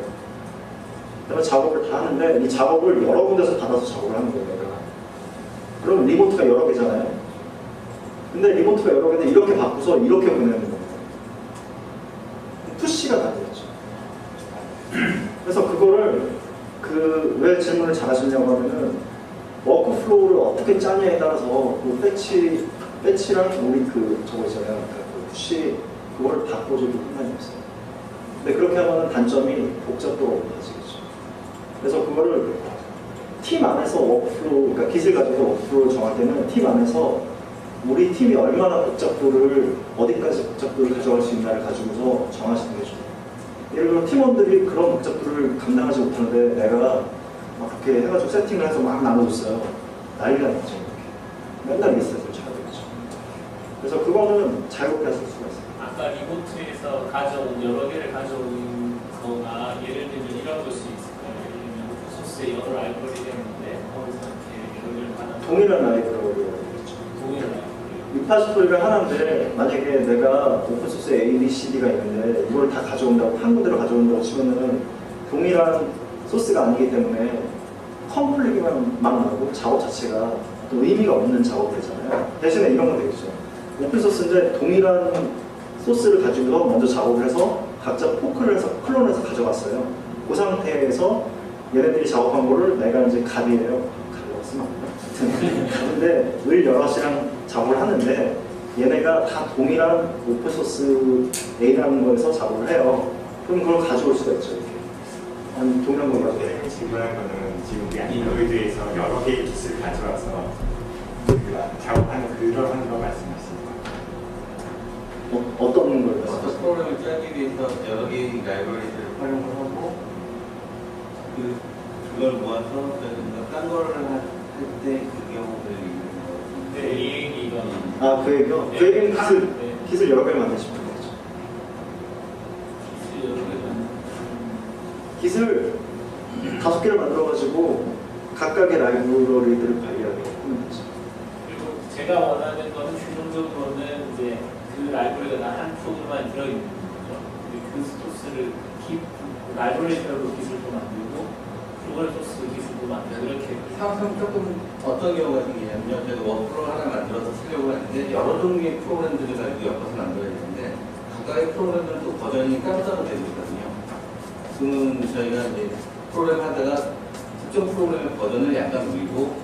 내가 작업을 다 하는데 이 작업을 여러 군데서 받아서 작업을 하는 거예요. 내가. 그럼 리모트가 여러 개잖아요. 근데 리모트가 여러 개인데 이렇게 바꾸서 이렇게 보내는 거예요. 푸시가 다 되겠죠. 그래서 그거를 왜 질문을 잘 하시냐고 하면은 워크플로우를 어떻게 짜냐에 따라서 그 배치랑 우리 그 저거 있잖아요. 그 푸시 그거를 바꿔줘도 상관이 없어요. 근데 그렇게 하면 단점이 복잡도가 높아지겠죠. 그래서 그거를 팀 안에서 워크플로우, 그러니까 기술 가지고 워크플로우를 정할 때는 팀 안에서 우리 팀이 얼마나 복잡도를, 어디까지 복잡도를 가져갈 수 있나를 가지고서 정하시는 게 좋아요. 예를 들어 팀원들이 그런 복잡도를 감당하지 못하는데 내가 막 그렇게 해가지고 세팅을 해서 막 나눠줬어요. 난리가 났죠. 맨날 리셋을 쳐야 되겠죠. 그래서 그거는 자유롭게 하실 수가 있어요. 아까 리모트에서 가져온 여러 개를 가져온 거나 예를 들면 이런 것이 있을까요? 예를 들면 오픈소스에 여러 라이브러리가 있는데 거기서 이렇게 여러 개를 받아서 동일한 라이브러리가 되겠죠. 동일한 라이브러리. 리파지토리가 하나인데 만약에 내가 오픈소스에 A, B, C, D가 있는데 이걸 다 가져온다고 한 군데로 가져온다고 치면은 동일한 소스가 아니기 때문에 컴플릭만 막 나고 작업 자체가 또 의미가 없는 작업이 되잖아요. 대신에 이런 거 되겠죠. 오픈소스인데 동일한 소스를 가지고 먼저 작업을 해서 각자 포크를 해서 클론해서 가져갔어요. 그 상태에서 얘네들이 작업한 거를 내가 이제 갑이에요. 갑이라고 쓰면 안 돼요. 근데 을 여럿이랑 작업을 하는데 얘네가 다 동일한 오픈소스 A라는 거에서 작업을 해요. 그럼 그걸 가져올 수가 있죠. 이렇게. 아니, 동일한 거 가지고. 네, 질문한 거는 지금 우리 안드로이드에서 여러 개의 기술을 가져와서 그 작업하는 그러한 거 말씀하시는 거예요? 어떤 걸 어떤 말씀하세요? 프로그램을 짜기 위해서 여러 개의 라이브러리들을 활용을 하고 그걸 모아서 뭔가 딴 거를 할 때 그 경우를 있는 네, 이 얘기가 아, 그 얘기요? 그 얘기는 기술 여러 개를 만드시면 되겠죠. 기술 여러 개가 기술 5개를 만들어가지고 각각의 라이브러리들을 관리하게 하면 되죠. 그리고 제가 원하는 거는 최종적으로는 이제 그 라이브러리가 단 한 프로그램만 들어있는 거죠. 그 소스를 라이브러리별로 기술도 만들고 글로벌 소스 기술도 만들고 이렇게 상상 조금 어떤 경우가 생기냐면요. 제가 워크로 하나 만들어서 쓰려고 하는데 여러 종류의 프로그램들을 가지고 엮어서 만들어야 되는데 각각의 프로그램들은 또 버전이 따로따로 되고 있거든요. 그러면 저희가 이제 프로그램 하다가 특정 프로그램의 버전을 약간 올리고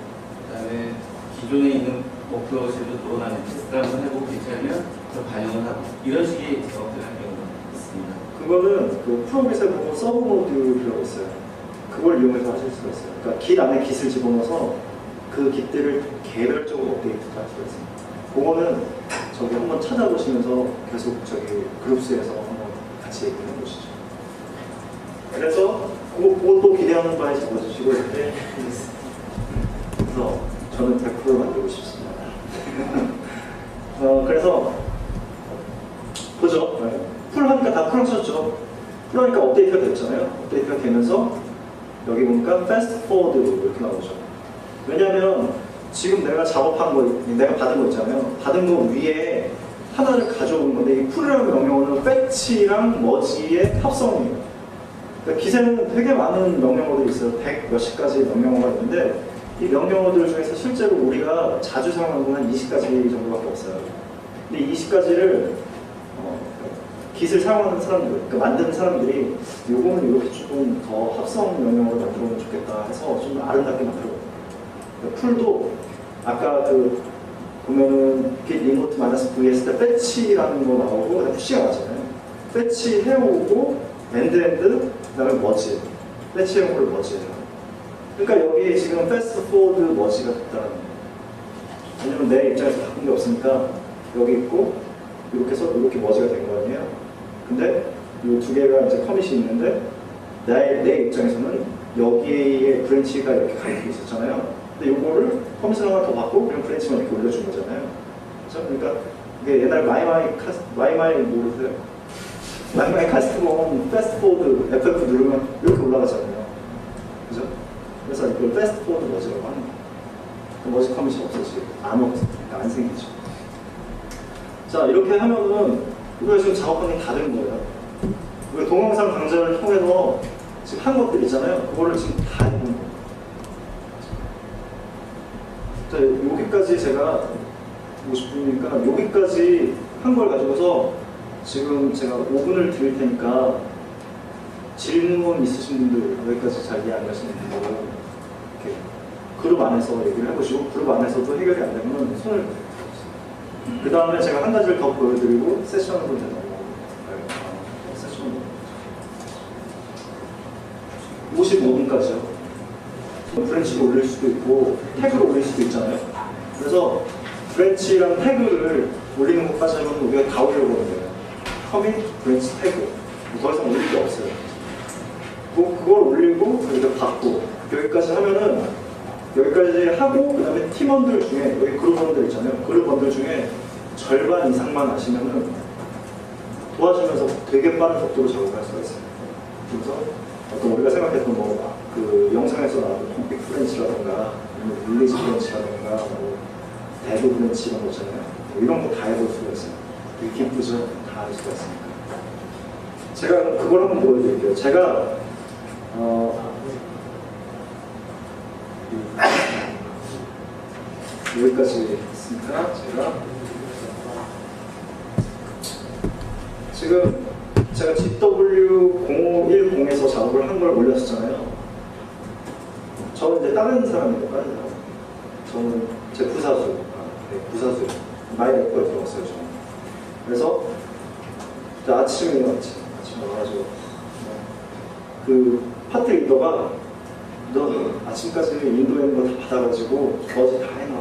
그다음에 기존에 있는 워크로실도 돌아가는 테스트를 한번 해보고 괜찮으면 그걸 반영을 하고 이런 식의 작업들을 하는 경우가 있습니다. 그거는 그 프로그램에서 보고 서브 모드라고 있어요. 그걸 이용해서 하실 수가 있어요. 그러니까 깃 안에 깃을 집어넣어서 그 깃들을 개별적으로 업데이트할 수가 있어요. 그거는 저기 한번 찾아보시면서 계속 저기 그룹스에서 한번 같이 얘기해 보시죠. 그래서 그것도 기대하는 바에 적어주시고 이렇게 그래서 저는 100% 만들고 싶습니다. 그래서 보죠. 풀 하니까 다 풀하셨죠. 풀 하니까 업데이트가 됐잖아요. 업데이트가 되면서 여기 보니까 fast forward 이렇게 나오죠. 왜냐하면 지금 내가 작업한 거, 내가 받은 거 있잖아요. 받은 거 위에 하나를 가져오는 건데 이 풀이라는 명령어는 fetch랑 merge의 합성이에요. 그러니까 기세는 되게 많은 명령어들이 있어요. 100 몇십 가지 명령어가 있는데 이 명령어들 중에서 실제로 우리가 자주 사용하는 건 한 20가지 정도밖에 없어요. 근데 이 20가지를 깃을 사용하는 사람들, 그러니까 만드는 사람들이 요거는 이렇게 조금 더 합성 명령어를 만들어보면 좋겠다 해서 좀 아름답게 만들어요. 그러니까 풀도 아까 그 보면은 git remote -v 했을 때 fetch라는 거 나오고 그다음에 푸시가 나잖아요. fetch 해오고 end 그다음에 merge, fetch 해오고를 merge 해요. 그러니까 여기 지금 fast forward merge가 됐다는 거예요. 왜냐면 내 입장에서 바꾼 게 없으니까 여기 있고 이렇게 해서 이렇게 머지가 된 거 아니에요? 근데 이 두 개가 이제 커밋이 있는데 내 입장에서는 여기에 브랜치가 이렇게 가리고 있었잖아요. 근데 이거를 커밋을 하나 더 받고 그냥 브랜치만 이렇게 올려준 거잖아요. 그렇죠? 그러니까 이게 옛날 마이마이 모르세요? 마이마이 카스트몬 패스트포드 FF 누르면 이렇게 올라가잖아요. 그죠? 그래서 이걸 패스트포드 머지라고 하는 거예요. 그 머지 커밋이 없어지고 안 생기죠. 자, 이렇게 하면은 우리가 지금 작업하는 게 다 된 거예요. 우리가 동영상 강좌를 통해서 지금 한 것들 있잖아요. 그거를 지금 다 해본 거예요. 자, 여기까지 제가 50분이니까 여기까지 한 걸 가지고서 지금 제가 5분을 드릴 테니까 질문 있으신 분들, 여기까지 잘 이해 안 가시는 분들은 이렇게 그룹 안에서 얘기를 해보시고 그룹 안에서도 해결이 안 되면 손을 보세요. 그 다음에 제가 한 가지를 더 보여드리고 세션으로 되는 거. 세션으로. 55분까지요. 브랜치를 올릴 수도 있고 태그를 올릴 수도 있잖아요. 그래서 브랜치랑 태그를 올리는 것까지 하면 우리가 다 올려보는 거예요. 커밋, 브랜치, 태그. 더 이상 올릴 게 없어요. 그걸 올리고 여기다 받고 여기까지 하면은 여기까지 하고 그 다음에 팀원들 중에 여기 그룹원들 있잖아요. 그룹원들 중에 절반 이상만 아시면은 도와주면서 되게 빠른 속도로 작업할 수가 있어요. 그래서 어떤 우리가 생각했던 뭐 그 영상에서 나왔던 컴픽 프렌치라던가 릴리즈 프렌치라던가 뭐 데드 프렌치 이런 거 있잖아요. 뭐 이런 거 다 해볼 수가 있어요. 되게 기쁘죠? 다 할 수가 있으니까. 제가 그걸 한번 보여드릴게요. 제가 여기까지 했으니까 지금 제가 GW0510에서 작업을 한 걸 올렸었잖아요. 저는 이제 다른 사람이니까 저는 제 부사수, 부사수 마이렉터에 들어갔어요. 저는. 그래서 아침에 와가지고 그 파트 리더가 너 아침까지 인도에 있는 거 다 받아가지고 머지 다 해놔.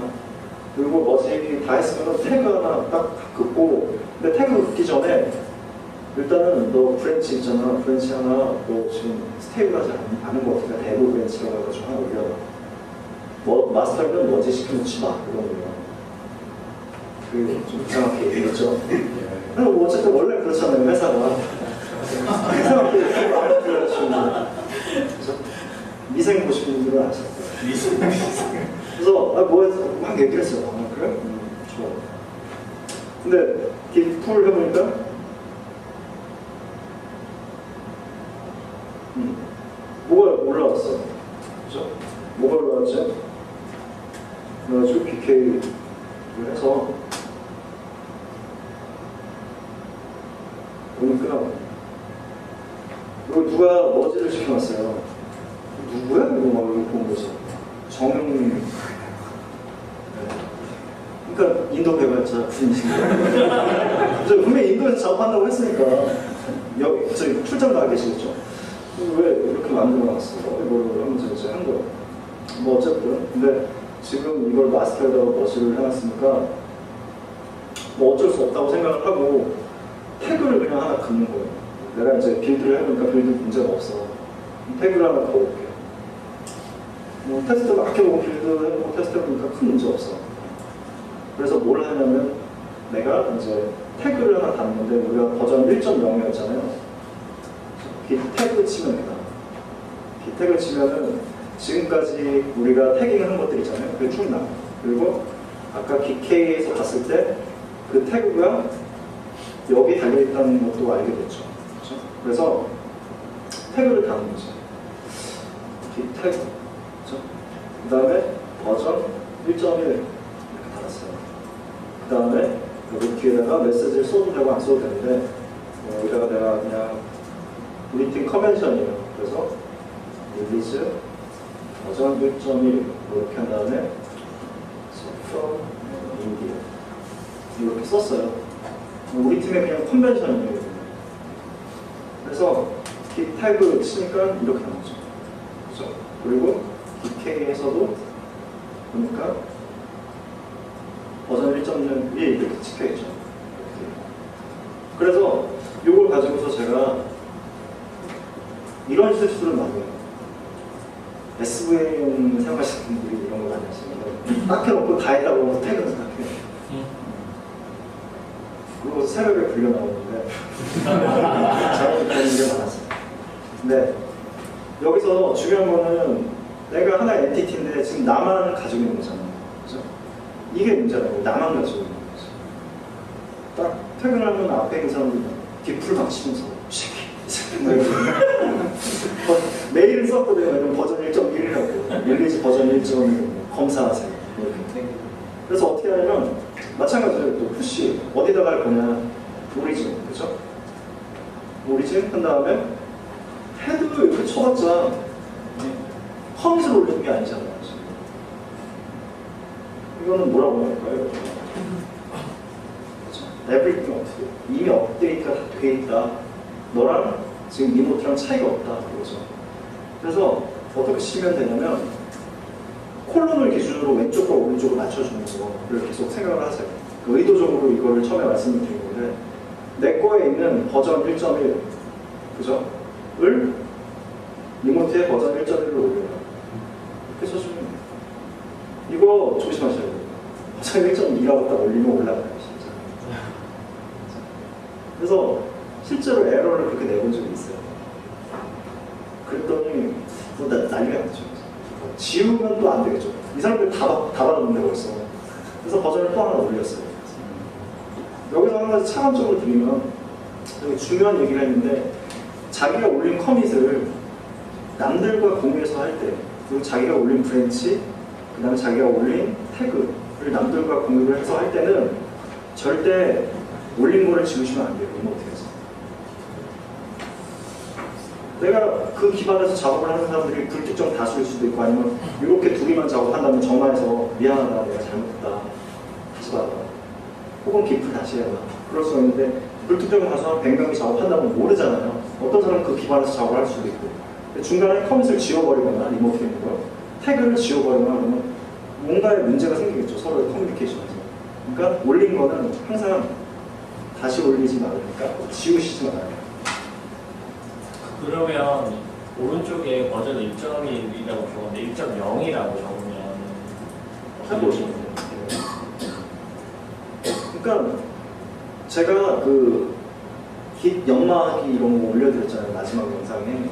그리고 머지 다 했으면 태그 하나 딱 긋고, 근데 태그 긋기 전에 일단은 너 브랜치 있잖아. 브랜치 하나 너 지금 스테이블하지 않은 거 같으니까 대부 브랜치라고 해가지고 하나 올려. 마스터는 머지 시켜놓지 마. 이런 거예요. 좀 이상하게 얘기했죠. 뭐 어쨌든 원래 그렇잖아요. 회사가. 이상하게 그걸 안 그래가지고. 미생 보시는 분들은 아셨어요. 그래서 뭐 막 얘기를 했어요. 그래? 좋아. 근데 풀 해보니까 뭐가 올라왔어. 그죠? 뭐가 올라왔지? 그래가지고 BK를 해서 보니까 이거 누가 머지를 시켜놨어요. 누구야? 이거 막 본 거죠. 정영민. 그러니까 인도 개발자 분이신가요? 분명히 인도에서 작업한다고 했으니까 여기 저희 출장 나가 계시겠죠? 왜 이렇게 만들어놨어? 이걸 하면서 이제 한 거예요. 뭐 어쨌든 근데 지금 이걸 마스터에다가 머시를 해놨으니까 뭐 어쩔 수 없다고 생각을 하고 태그를 그냥 하나 긋는 거예요. 내가 이제 빌드를 해보니까 빌드 문제가 없어. 태그를 하나 넣어볼게요. 뭐 테스트 막 해보고 빌드 해보고 테스트 해보니까 큰 문제 없어. 그래서 뭘 하냐면 내가 이제 태그를 하나 닫는데 우리가 버전 1.0이었잖아요. git 태그 치면 되다. git 태그 치면은 지금까지 우리가 태깅한 것들 있잖아요. 그게 쭉 나와요. 그리고 아까 GK에서 봤을 때 그 태그가 여기 달려있다는 것도 알게 됐죠. 그렇죠? 그래서 태그를 다는 거죠. git 태그. 그렇죠? 그 다음에 버전 1.1 이렇게 달았어요. 그 다음에 여기 뒤에다가 메시지를 써도 되고 안 써도 되는데 여기다가 내가 그냥 우리 팀 컨벤션이에요. 그래서 릴리즈 버전 1.1 이렇게 한 다음에 from India 이렇게 썼어요. 우리 팀의 그냥 컨벤션이에요. 그래서 git 태그 치니까 이렇게 나오죠. 그렇죠? 그리고 GK에서도 보니까 버전 1.1이 이렇게 찍혀있죠. 그래서 이걸 가지고서 제가 이런 실수를 많이 해요. SVM 사용하시는 분들이 이런 거 많이 하시는데 딱 해놓고 다 했다고 태그를 딱 해요. 그리고 새벽에 불려 나오는데 잘못 되는 게 많았어요. 근데 여기서 중요한 거는 내가 하나의 엔티티인데 지금 나만 가지고 있는 거잖아요. 그죠? 이게 문제라고. 나만 가지고 있는 거죠. 딱 퇴근하면 앞에 있는 사람들 뒷풀 막 치면서 메일을 썼거든요. 버전 1.1이라고. 릴리즈 버전 1.1 검사하세요. 이렇게. 그래서 어떻게 하냐면 마찬가지로 또 푸시 어디다가 할 거냐. 오리진. 그죠? 오리진 한 다음에 헤드도 이렇게 쳐봤자 커밋을 올리는 게 아니잖아요. 이거는 뭐라고 할까요? everything 업데이트. 이미 업데이트가 다 돼 있다. 너랑 지금 이 노트랑 차이가 없다. 그거죠. 그래서 어떻게 치면 되냐면 콜론을 기준으로 왼쪽과 오른쪽을 맞춰주는 거를 계속 생각을 하세요. 의도적으로 이거를 처음에 말씀을 드린 건데 내 거에 있는 버전 1.1 그죠? 을 리모트에 버전 1.1을 올려요. 이렇게 써주면 돼요. 이거 조심하셔야 돼요. 버전 1.2라고 딱 올리면 올라가요. 진짜. 그래서 실제로 에러를 그렇게 내본 적이 있어요. 그랬더니 뭐 난리가 났죠. 지우면 또 안 되겠죠. 이 사람들 다 받았는데 벌써. 그래서 버전을 또 하나 올렸어요. 여기서 한 가지 차관적으로 드리면 여기 중요한 얘기를 했는데 자기가 올린 커밋을 남들과 공유해서 할 때 그리고 자기가 올린 브랜치 그 다음에 자기가 올린 태그를 남들과 공유를 해서 할 때는 절대 올린 거를 지우시면 안 돼요. 리모트에서. 내가 그 기반에서 작업을 하는 사람들이 불특정 다수일 수도 있고 아니면 이렇게 두 개만 작업한다면 정말해서 미안하다 내가 잘못했다 다시 받아 혹은 기프 다시 해라 그럴 수 있는데 불특정 다수 한 100명이 작업한다면 모르잖아요. 어떤 사람은 그 기반에서 작업을 할 수도 있고 중간에 커밋을 지워버리거나 리모트에 있는 거 태그를 지워버리거나 그러면 뭔가의 문제가 생기겠죠. 서로의 커뮤니케이션에서. 그러니까 올린 거는 항상 다시 올리지 말으니까 지우시지 말아요. 그러면 오른쪽에 버전 1.1이라고 적었는데 1.0이라고 적으면 해보시면 그러니까 제가 그 깃 연마하기 이런 거 올려드렸잖아요. 마지막 영상에.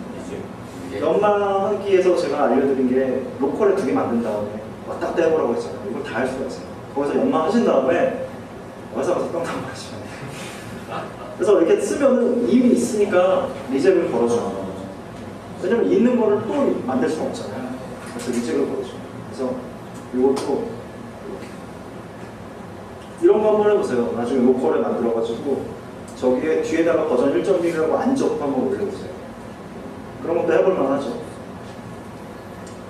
연마하기에서 제가 알려드린 게 로컬에 두 개 만든 다음에 왔다 갔다 해보라고 했잖아요. 이걸 다 할 수가 있어요. 거기서 연마하신 다음에 와서 똥 마시면 돼요. 그래서 이렇게 쓰면은 이미 있으니까 리젝을 걸어줘요. 왜냐면 있는 거를 또 만들 수가 없잖아요. 그래서 리젝을 걸어줘요. 그래서 이것도 이렇게 이런 거 한번 해보세요. 나중에 로컬에 만들어가지고 저기에 뒤에다가 버전 1.1이라고 안 적고 한번 올려보세요. 그런 것도 해볼만 하죠.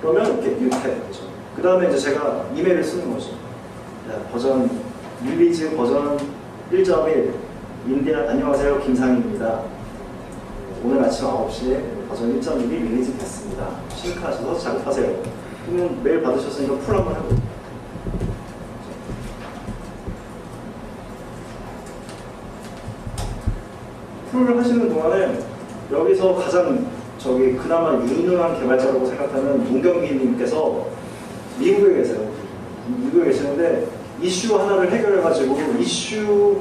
그러면 이렇게 되죠. 그 다음에 이제 제가 이메일을 쓰는 거죠. 버전 릴리즈 버전 1.1 인디안 안녕하세요 김상희입니다. 오늘 아침 9시에 버전 1.1이 릴리즈 됐습니다. 싱크하셔서 작업하세요. 그러면 메일 받으셨으니까 풀 한번 해보세요. 풀을 하시는 동안에 여기서 가장 저기 그나마 유능한 개발자라고 생각하는 문경기님께서 미국에 계세요. 미국에 계시는데 이슈 하나를 해결해가지고 이슈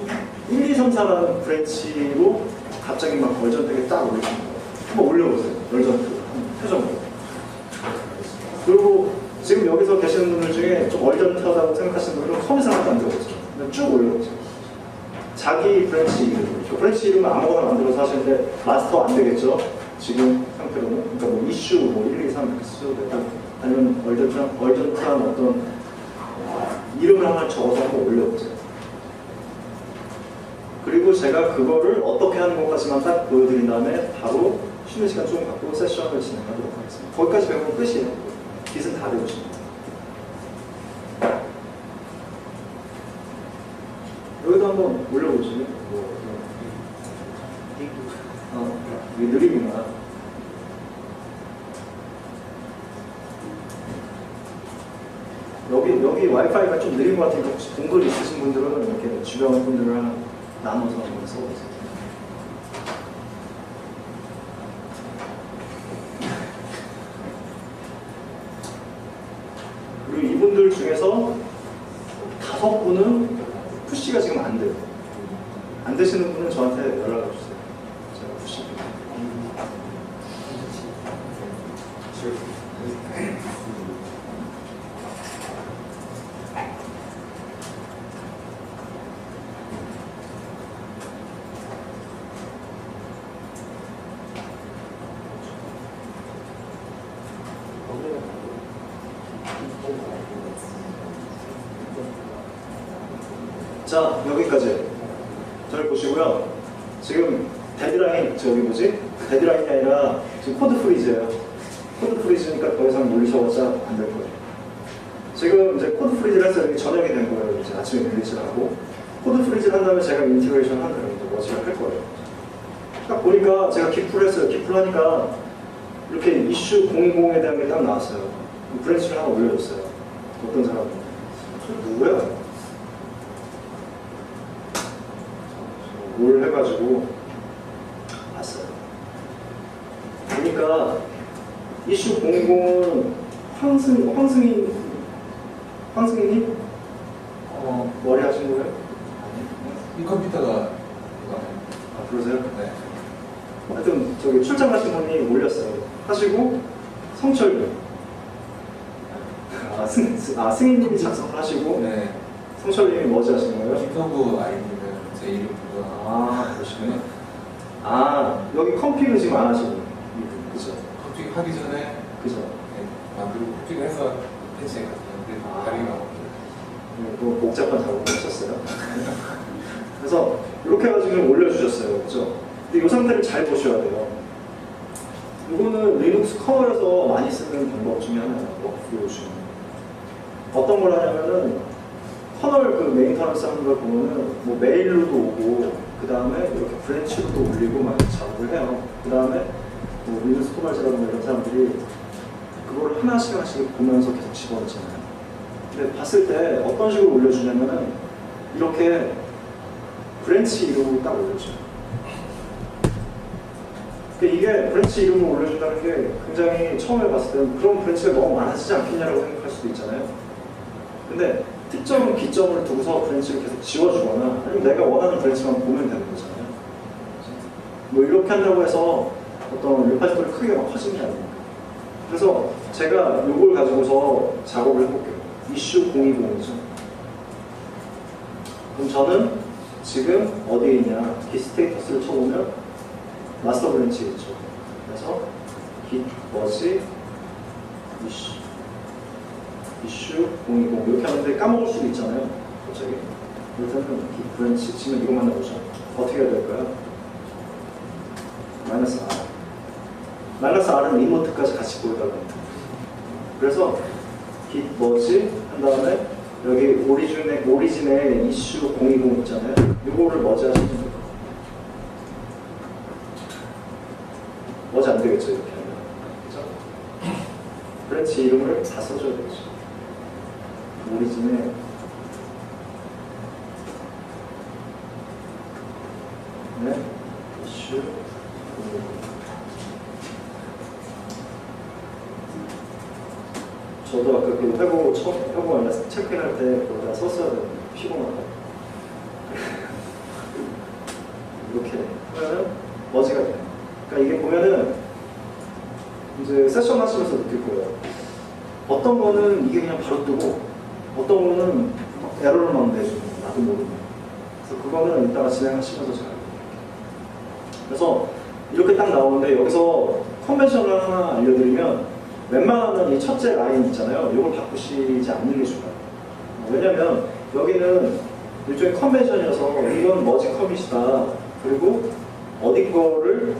1, 2, 3, 4라는 브랜치로 갑자기 막 월전택에 딱 올리신 거예요. 한번 올려보세요. 월전택 표정으로. 그리고 지금 여기서 계시는 분들 중에 좀 월전택하다고 생각하시는 분들은 컴퓨터 하나도 안 들어보죠. 그냥 쭉 올려보세요. 자기 브랜치 이름. 저 브랜치 이름은 아무거나 만들어서 하시는데 마스터 안 되겠죠? 지금 상태로는. 그러니까 뭐 이슈 뭐 1, 2, 3 이렇게 쓰셔도 되고 아니면 월전트한 어떤 이름을 하나 적어서 한번 올려보세요. 그리고 제가 그거를 어떻게 하는 것까지만 딱 보여드린 다음에 바로 쉬는 시간 좀 갖고 세션을 진행하도록 하겠습니다. 거기까지 배우면 끝이에요. 깃은 다 배우시면 돼요. 여기도 한번 올려보시면 이게 느림이구나. 여기 와이파이가 좀 느린 것 같으니까 혹시 동글 있으신 분들은 이렇게 주변 분들이랑 나눠서 한번 써보세요. 그리고 이분들 중에서 5분은 푸시가 지금 안 돼요. 안 되시는 분은 저한테 연락을 주세요. 제가 푸시. 자, 여기까지. 저를 보시고요. 지금 데드라인, 저기 뭐지? 데드라인이 아니라 지금 코드 프리즈예요. 코드 프리즈니까 더 이상 몰리셔봤자 안 될 거예요. 지금 이제 코드 프리즈를 해서 여기 저녁이 된 거예요. 이제 아침에 릴리즈를 하고. 코드 프리즈를 한 다음에 제가 인티그레이션 한 다음에 이제 워치를 할 거예요. 딱 보니까 제가 기풀 했어요. 기풀 하니까 이렇게 이슈 020에 대한 게 딱 나왔어요. 브랜치를 하나 올려줬어요. 어떤 사람은 저 누구야? 뭘 해가지고 봤어요. 보니까 이슈 020은 황승희님? 머리 하신 거예요? 이 컴퓨터가 이거 아, 그러세요? 네. 하여튼 저기 출장 가신 분이 올렸어요. 하시고 성철도 승희님이 작성을 하시고 네. 성철님이 뭐지 하신 거예요? 김성구 아이님은 제 이름으로 아 그러시구나. 아 여기 컴피그 지금 안 하시고 그죠? 갑자기 하기 전에 그죠? 네, 만들고 컴퓨터 해서 패치해 갔는데 다리가 또 복잡한 작업을 하셨어요. 그래서 이렇게 해가지고 올려주셨어요. 그죠? 근데 이 상태를 잘 보셔야 돼요. 이거는 리눅스 커널에서 많이 쓰는 방법 중에 하나예요. 워크플로우 중에. 어떤 걸 하냐면은 커널 그 메인 터널 쌓는 걸 보면은 뭐 메일로도 오고 그 다음에 이렇게 브랜치로도 올리고 막 작업을 해요. 그 다음에 뭐 리눅스 커널이라든가 이런 사람들이 그거를 하나씩 보면서 계속 집어넣잖아요. 근데 봤을 때 어떤 식으로 올려주냐면은 이렇게 브랜치 이름으로 딱 올려줘요. 이게 브랜치 이름으로 올려준다는 게 굉장히 처음에 봤을 때는 그런 브랜치가 너무 많아지지 않겠냐라고 생각할 수도 있잖아요. 근데 특정 기점을 두고서 브랜치를 계속 지워주거나 아니면 내가 원하는 브랜치만 보면 되는 거잖아요. 뭐 이렇게 한다고 해서 어떤 레파지토리 크기가 막 커지는 게 아닙니다. 그래서 제가 이걸 가지고서 작업을 해볼게요. 이슈 020이죠. 그럼 저는 지금 어디에 있냐? git 스테이터스를 쳐보면 마스터 브랜치 있죠. 그래서 git merge 이슈 020 이렇게 하는데 까먹을 수도 있잖아요. 갑자기. 일단은 git 브랜치 치면 이것만 나오죠. 어떻게 해야 될까요? -r. -r은 리모트까지 같이 보여달라고 합니다. 그래서 git merge 한 다음에 여기 오리진에 이슈 020 있잖아요. 이거를 머지 하시면 돼요. 머지 안 되겠죠, 이렇게 하면. 그죠? 브랜치 이름을 다 써줘야 되겠죠. 오리진에 이슈 020. 저도 아까 그 회고 아니라 체크할 때 거기다 썼어야 되는데 피곤하다. 이렇게 하면은 머지가 돼요. 그러니까 이게 보면은 이제 세션 하시면서 느낄 거예요. 어떤 거는 이게 그냥 바로 뜨고 어떤 거는 에러를 막 내주고 나도 모르고. 그래서 그거는 이따가 진행하시면서 잘. 그래서 이렇게 딱 나오는데 여기서 컨벤션을 하나 알려드리면 웬만하면 이 첫째 라인 있잖아요. 이걸 바꾸시지 않는 게 좋아요. 왜냐면 여기는 일종의 컨벤션이어서 이건 머지 커밋이다. 그리고 어디 거를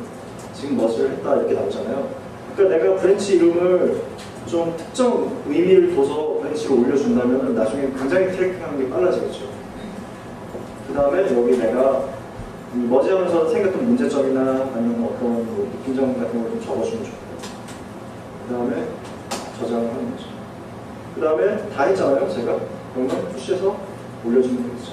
지금 머지를 했다 이렇게 나오잖아요. 그러니까 내가 브랜치 이름을 좀 특정 의미를 둬서 브랜치를 올려준다면 나중에 굉장히 트래킹하는 게 빨라지겠죠. 그 다음에 여기 내가 머지하면서 생겼던 문제점이나 아니면 어떤 뭐 느낌점 같은 걸 좀 적어주면 좋고요. 그 다음에 저장을 하는 거죠. 그 다음에 다 했잖아요, 제가. 그러면 푸시해서 올려주면 되겠죠.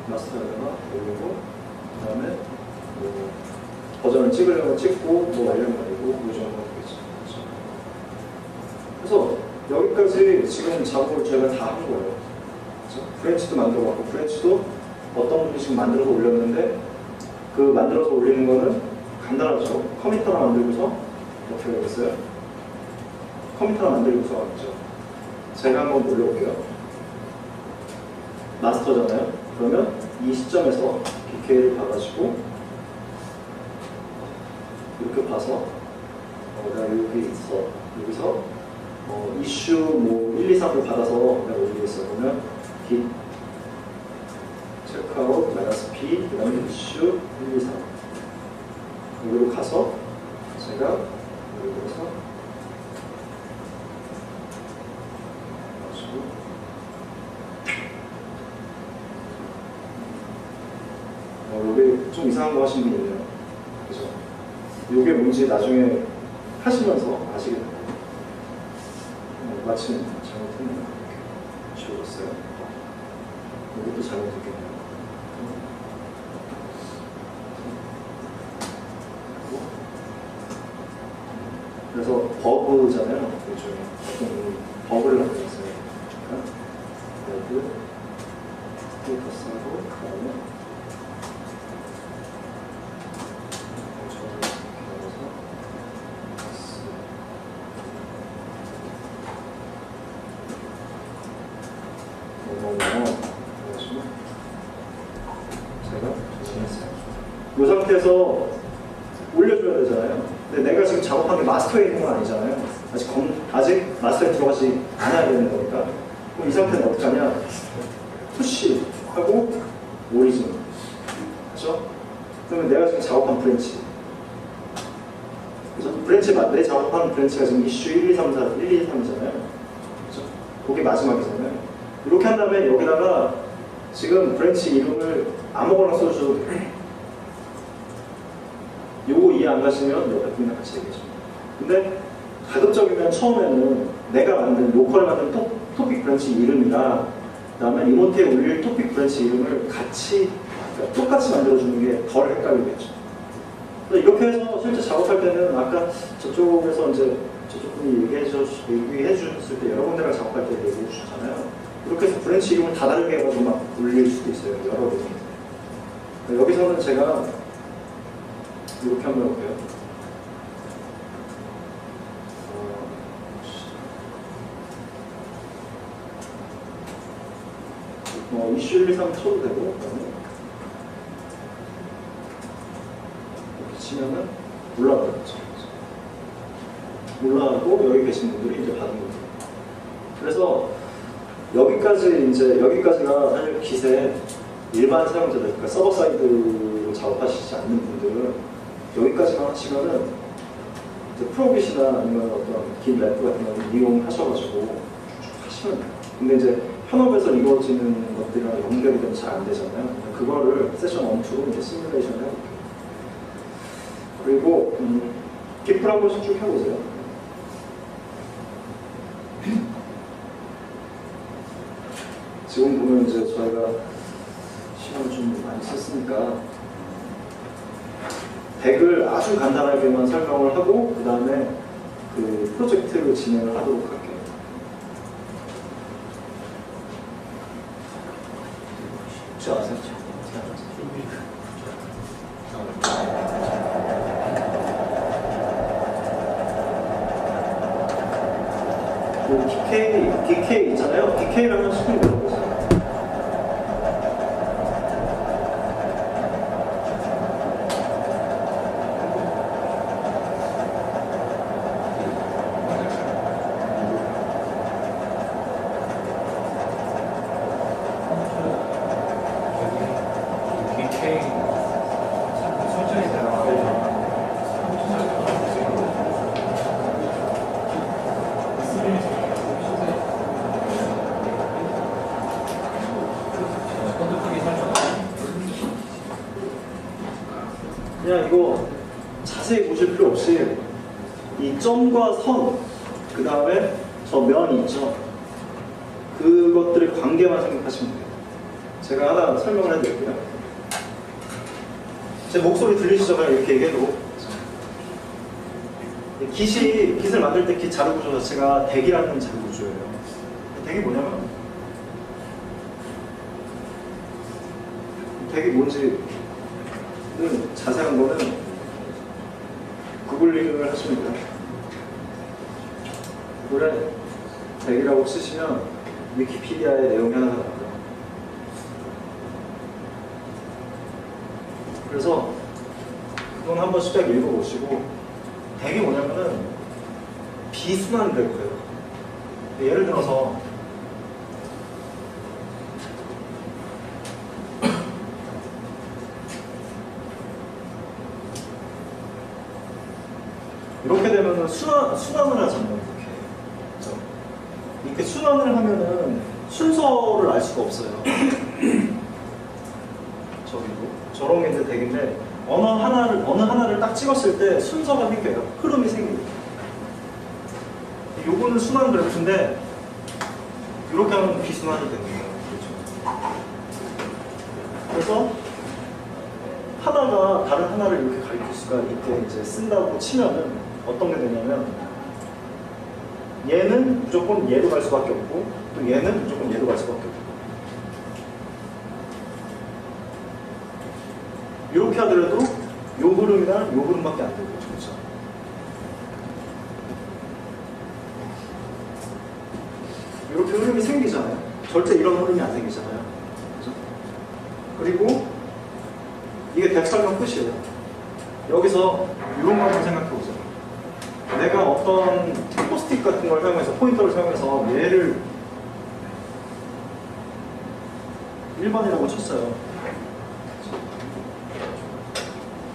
마스터에다가 올리고, 그 다음에 뭐 버전을 찍으려면 찍고, 뭐 말려면 말리고, 이 정도 되겠죠. 그래서 여기까지 지금 작업을 저희가 다 한 거예요. 그렇죠? 브랜치도 만들어 갖고 브랜치도 어떤 분이 지금 만들어서 올렸는데 그 만들어서 올리는 거는 간단하죠. 커밋 하나 만들고서 어떻게 되겠어요? 커밋 하나 만들고서 하겠죠. 제가 한번 올려볼게요. 마스터잖아요. 그러면 이 시점에서 BK를 봐가지고 이렇게 봐서 내가 여기 있어. 여기서 이슈 뭐 1, 2, 3을 받아서 내가 올리겠어. 그러면 git checkout -p 그 다음에 이슈 1, 2, 3 여기로 가서 제가 여기서 여기 좀 이상한 거 하신 분 있네요. 그죠? 이게 뭔지 나중에 하시면서 아시게 돼요. 마침 잘못했네요. 지워졌어요. 이것도 잘못했겠네요. 그래서 버그잖아요. 일종의 어떤 버그를 만들었어요. 버그, 스테이터스하고 그다음에 이 상태에서 올려줘야 되잖아요. 근데 내가 지금 작업한 게 마스터에 있는 건 아니잖아요. 아직 마스터에 들어가지 않아야 되는 거니까. 그럼 이 상태는 어떻게 하냐? 푸시하고 오리진. 그렇죠? 그러면 내가 지금 작업한 브랜치. 그래서 브랜치, 내 작업한 브랜치가 지금 이슈 1, 2, 3, 4, 1, 2, 3이잖아요. 그렇죠? 그게 마지막이잖아요. 이렇게 한 다음에 여기다가 지금 브랜치 이름을 아무거나 써주셔도 돼요. 요거 이해 안 가시면 옆에 분이랑 같이 얘기해 줍니다. 근데 가급적이면 처음에는 내가 만든 로컬 만든 토픽 브랜치 이름이랑 그다음에 이모티에 올릴 토픽 브랜치 이름을 같이 그러니까 똑같이 만들어주는 게 덜 헷갈리겠죠. 이렇게 해서 실제 작업할 때는 아까 저쪽에서 이제 저쪽 분이 얘기해 주셨을 때 여러 군데랑 작업할 때 얘기해 주셨잖아요. 이렇게 해서 브랜치 이름을 다 다르게 해가지고 막 올릴 수도 있어요. 여러 개. 여기서는 제가 이렇게 한번 해볼게요. 이슈 1, 2, 3 쳐도 되고, 이렇게 치면은 올라가겠죠. 올라가고 여기 계신 분들이 이제 받은 거죠. 그래서 여기까지가 사실 기세 일반 사용자들, 그러니까 서버 사이드로 작업하시지 않는 분들은 여기까지만 하시면은 이제 프로빗이나 아니면 어떤 긴 랩 같은 거 이용하셔가지고 쭉 하시면 돼요. 근데 이제 현업에서 이루어지는 것들이랑 연결이 되면 잘 안 되잖아요. 그거를 세션 1, 2로 이제 시뮬레이션을 해볼게요. 그리고 기플 한 번씩 쭉 해보세요. 지금 보면 이제 저희가 시간을 좀 많이 썼으니까 덱을 아주 간단하게만 설명을 하고 그 다음에 그 프로젝트 진행을 하도록 할게요. 혹시 아세요? 그 DK 있잖아요. DK를 한번 스크린 들어보세요. 그냥 이거 자세히 보실 필요 없이 이 점과 선, 그 다음에 저 면이 있죠. 그것들의 관계만 생각하시면 돼요. 제가 하나 설명을 해드릴게요. 제 목소리 들리시죠? 그냥 이렇게 얘기해도. 깃을 만들 때 깃 자료 구조 자체가 덱이라는 자료 구조예요. 덱이 뭐냐면 덱이 뭔지는 자세한 거는 구글링을 하시면 돼요. 구글에 덱이라고 치시면 위키피디아의 내용이 하나 나와요. 그래서 그건 한번 딱 읽어보시고 덱이 뭐냐면은 비순환 그래프예요. 예를 들어서 이렇게 되면은 순환을 하잖아요. 이렇게 순환을 하면은 순서를 알 수가 없어요. 저기도. 저런 게 이제 되겠는데 어느 하나를 딱 찍었을 때 순서가 생겨요. 흐름이 생겨요. 요거는 순환 그래프인데 이렇게 하면 비순환이 되는 거예요. 그래서 하나가 다른 하나를 이렇게 가리킬 수가 있게 이제 쓴다고 치면은 어떤 게 되냐면 얘는 무조건 얘로 갈 수밖에 없고 또 얘는 무조건 얘로 갈 수밖에 없고 이렇게 하더라도 요 흐름이나 요 흐름밖에 안 되고 그렇죠? 이렇게 흐름이 생기잖아요. 절대 이런 흐름이 안 생기잖아요. 그렇죠? 그리고 이게 대처하면 끝이에요. 여기서 이런 거 한번 생각해보세요. 내가 어떤 포스트잇 같은 걸 사용해서 포인터를 사용해서 얘를 1번이라고 쳤어요.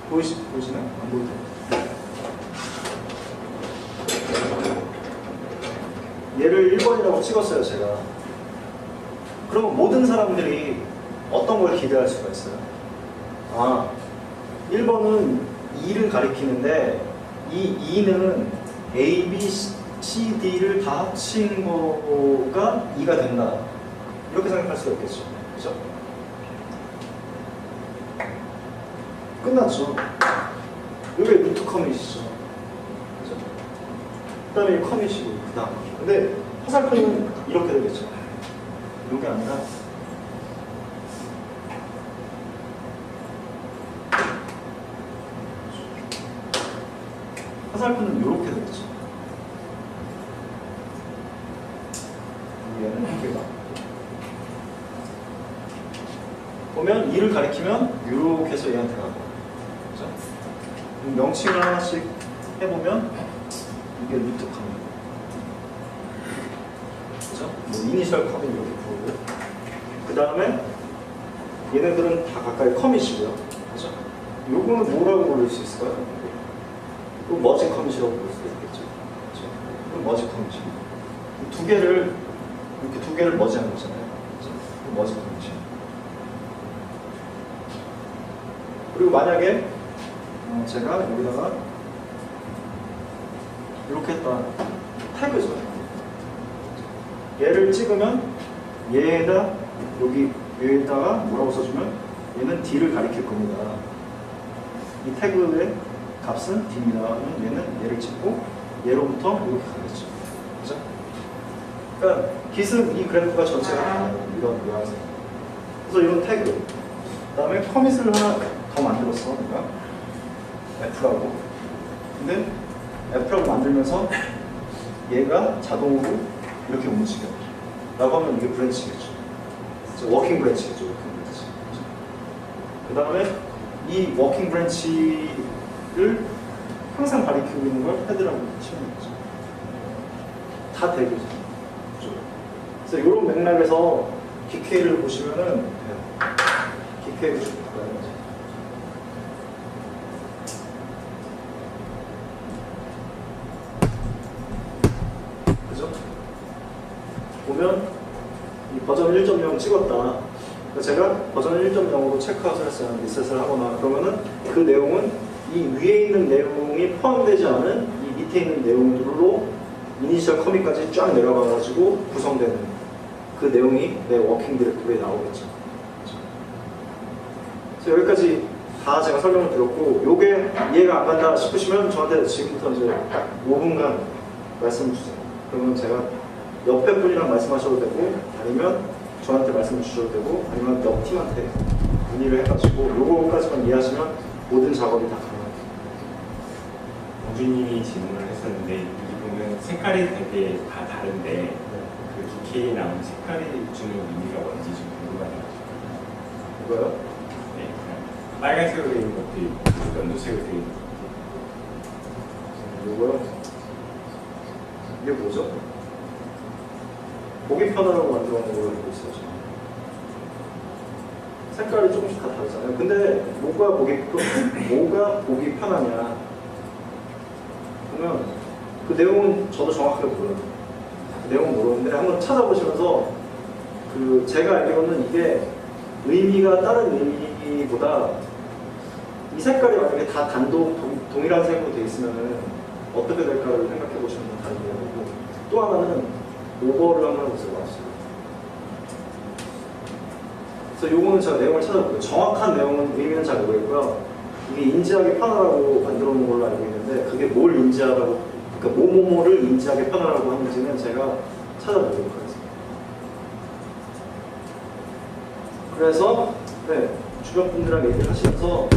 보이시나요? 안 보이죠? 얘를 1번이라고 찍었어요, 제가. 그러면 모든 사람들이 어떤 걸 기대할 수가 있어요? 아, 1번은 2를 가리키는데 이 2는 A, B, C, D를 다 합친 거가 2가 된다. 이렇게 생각할 수가 있겠죠. 그죠? 끝났죠. 이게 루트 커밋이죠. 그죠? 그 다음에 커밋이고, 그 다음. 근데 화살표는 이렇게 되겠죠. 이게 아니라 화살표는 이렇게 되겠죠. 얘는 한 개가. 보면 2를 가리키면 이렇게 해서 얘한테 가고. 그죠? 명칭을 하나씩 해보면 이게 루트 커밋. 그죠? 뭐 이니셜 커밋 이렇게 부르고. 그 다음에 얘네들은 다 각각의 커밋이고요. 그죠? 요거는 뭐라고 부를 수 있을까요? 그 머지 커밋이라고 볼 수도 있겠죠. 그렇죠? 머지 커밋이. 두 개를 이렇게 두 개를 머지하는 거잖아요. 그렇죠? 머지 커밋이. 그리고 만약에 제가 여기다가 이렇게 했다 태그죠. 얘를 찍으면 얘에다 여기다가 뭐라고 써주면 얘는 D를 가리킬 겁니다. 이 태그의 값은 D입니다. 하면 얘는 얘를 찍고 얘로부터 이렇게 가겠죠. 그죠? 그러니까 깃은 이 그래프가 전체가 이런 모양새. 그래서 이런 태그. 그 다음에 커밋을 하나 더 만들었어. 내가 F라고. 근데 F라고 만들면서 얘가 자동으로 이렇게 움직여. 라고 하면 이게 브랜치겠죠. 워킹 브랜치겠죠. 워킹 브랜치. 그 다음에 이 워킹 브랜치를 항상 가리키고 있는 걸 헤드라고 치는 거죠. 다 대교죠. 그래서 이런 맥락에서 DK를 보시면은 DK를 좀 바꿔야 되죠. 그죠? 보면 이 버전 1.0 찍었다. 제가 버전 1.0으로 체크아웃을 했어요. 리셋을 하거나 그러면은 그 내용은 이 위에 있는 내용이 포함되지 않은 이 밑에 있는 내용들로 이니셜 커밋까지 쫙 내려가가지고 구성되는 그 내용이 내 워킹 디렉토리에 나오겠죠. 그래서 여기까지 다 제가 설명을 드렸고, 요게 이해가 안 간다 싶으시면 저한테 지금부터 이제 5분간 말씀 주세요. 그러면 제가 옆에 분이랑 말씀하셔도 되고, 아니면 저한테 말씀 주셔도 되고, 아니면 옆 팀한테 문의를 해가지고 요거까지만 이해하시면 모든 작업이 다 가능합니다. 공주님이 질문을 했었는데 여기 보면 색깔이 되게 다 다른데 그 DK에 나온 색깔이 주는 의미가 뭔지 좀 궁금하네요. 이거요? 네, 그냥 빨간색으로 되어 있는 것도 있고 연두색으로 되어 있는 것도 요거요? 이게 뭐죠? 보기 편하라고 만들어 놓은 걸로 알고 있어요. 저는. 색깔이 조금씩 다 다르잖아요. 근데 뭐가 보기 편하냐? 보면 그 내용은 저도 정확하게 몰라요. 그 내용은 모르는데 한번 찾아보시면서 그 제가 알기로는 이게 의미가 다른 의미보다 이 색깔이 만약에 다 단독 동일한 색으로 되어 있으면 어떻게 될까를 생각해 보시면 다른 거고, 또 하나는 오버를 한번 해보세요. 그래서 요거는 제가 내용을 찾아볼게요. 정확한 내용은 의미는 잘 모르겠고요. 이게 인지하기 편하라고 만들어 놓은 걸로 알고 있는데, 그게 뭘 인지하라고, 그러니까 뭐뭐뭐를 인지하기 편하라고 하는지는 제가 찾아보도록 하겠습니다. 그래서 네, 주변 분들이랑 얘기를 하시면서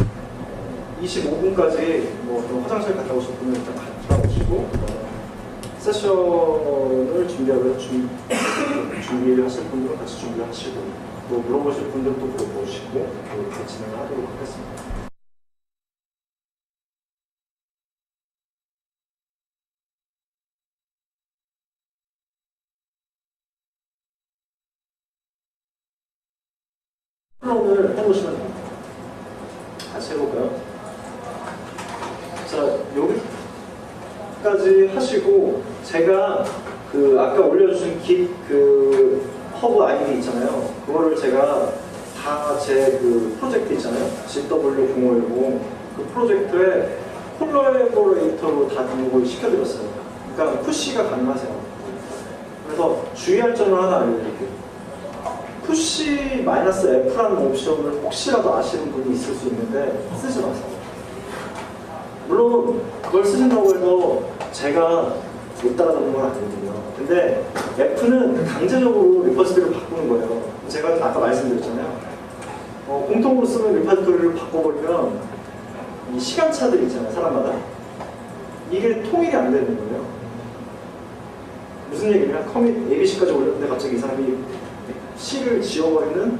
25분까지 뭐 좀 화장실 갔다 오실 분은 일단 갔다 오시고, 세션을 준비하고 준비를 하실 분들은 같이 준비를 하시고, 또 물어보실 분들도 물어보시고, 이렇게 진행을 하도록 하겠습니다. 플롯을 해보시면 됩니다. 같이 해볼까요? 자, 여기까지 하시고, 제가 그 아까 올려주신 그 허브 아이디 있잖아요. 그거를 제가 다 제 그 프로젝트 있잖아요. GW010 그 프로젝트에 콜라보레이터로 다 등록을 시켜드렸어요. 그러니까 푸시가 가능하세요. 그래서 주의할 점을 하나 알려드릴게요. 푸시 -F라는 옵션을 혹시라도 아시는 분이 있을 수 있는데 쓰지 마세요. 물론 그걸 쓰신다고 해서 제가 못 따라잡는 건 아니거든요. 근데 F는 강제적으로 리퍼지토리를 바꾸는 거예요. 제가 아까 말씀드렸잖아요. 공통으로 쓰는 리퍼지토리를 바꿔버리면 이 시간차들이 있잖아요, 사람마다. 이게 통일이 안 되는 거예요. 무슨 얘기냐면 커밋 ABC까지 올렸는데 갑자기 이 사람이 C를 지워버리는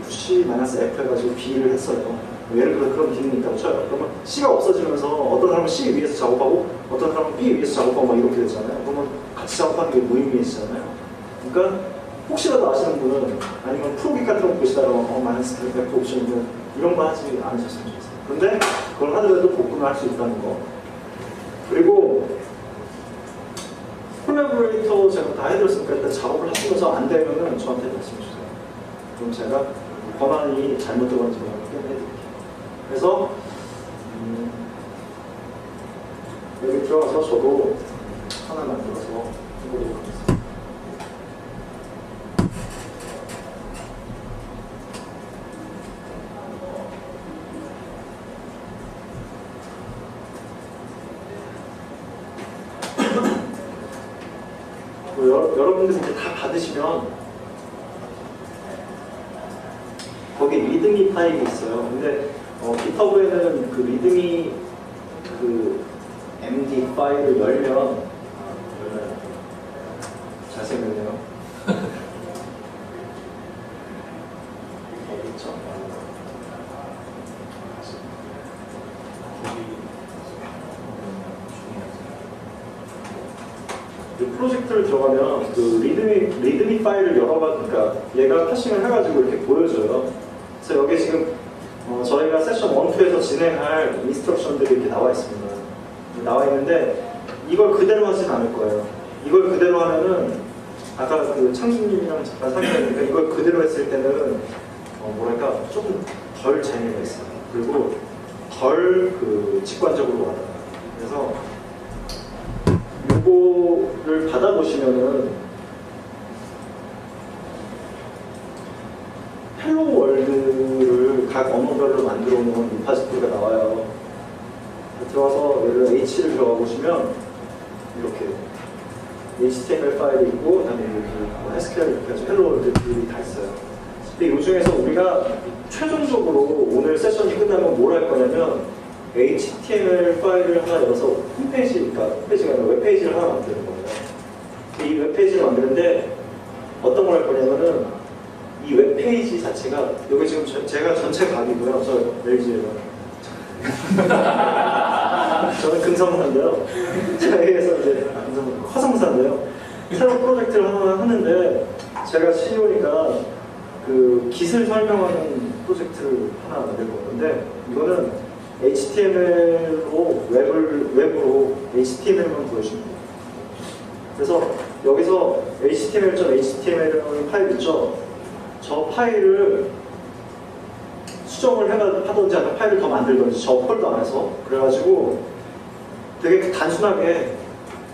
푸시 -F 해가지고 B를 했어요. 예를 들어 그런 기능이 있다고 쳐요. 그러면 C가 없어지면서 어떤 사람은 C 위에서 작업하고 어떤 사람은 B 위에서 작업하고 막 이렇게 되잖아요. 그러면 같이 작업하는 게 무의미해지잖아요. 그러니까 혹시라도 아시는 분은, 아니면 프로기 같은 거 보시다가 -F 옵션이면 이런 거 하지 않으셨으면 좋겠어요. 그런데 그걸 하더라도 복근을 할 수 있다는 거. 그리고 콜라보레이터 제가 다 해드렸으니까 일단 작업을 하시면서 안 되면은 저한테 말씀해 주세요. 그럼 제가 권한이 잘못 들어간지 확인해드릴게요. 그래서 여기 들어가서 저도 하나 만들어서 해보도록 하겠습니다. 여러분들이 이제 다 받으시면 거기 리드미 파일이 있어요. 근데 GitHub에는 그 리드미 그 MD 파일을 열면 잘생겼네요. 어디 있죠? 이 프로젝트를 들어가면 그 리드미 파일을 그러니까 얘가 패싱을 해가지고 이렇게 보여줘요. 그래서 여기 지금 저희가 세션 1, 2에서 진행할 인스트럭션들이 이렇게 나와 있습니다. 나와 있는데 이걸 그대로 하진 않을 거예요. 이걸 그대로 하면은 아까 그 창수님이랑 잠깐 상의했는데 이걸 그대로 했을 때는 뭐랄까 조금 덜 재미가 있어요. 그리고 덜 그 직관적으로 와닿아요. 그래서 요거를 받아보시면은 헬로 월드를 각 언어별로 만들어 놓은 리파지토리가 나와요. 들어가서 예를 들어 H를 들어가 보시면 이렇게 HTML 파일이 있고 그다음에 여기 SQL 이렇게 해서 헬로 월드들이 다 있어요. 근데 이 중에서 우리가 최종적으로 오늘 세션이 끝나면 뭘 할 거냐면 HTML 파일을 하나 열어서 홈페이지가 아니라 웹페이지를 하나 만드는 거예요. 이 웹페이지를 만드는데 어떤 걸 할 거냐면은 이 웹페이지 자체가 여기 지금 제가 전체 각이고요. 저 LG에서 저는 금성사인데요. 저희에서 이제 화성사인데요. 새로운 프로젝트를 하나 하는데 제가 CEO니까 그 기술 설명하는 프로젝트를 하나 만들 거는데 이거는 HTML로 웹으로 HTML만 보여주면 돼요. 그래서 여기서 HTML.html이라는 파일 있죠? 저 파일을 수정을 하든지 아니면 파일을 더 만들든지 저 폴더 안에서 그래가지고 되게 단순하게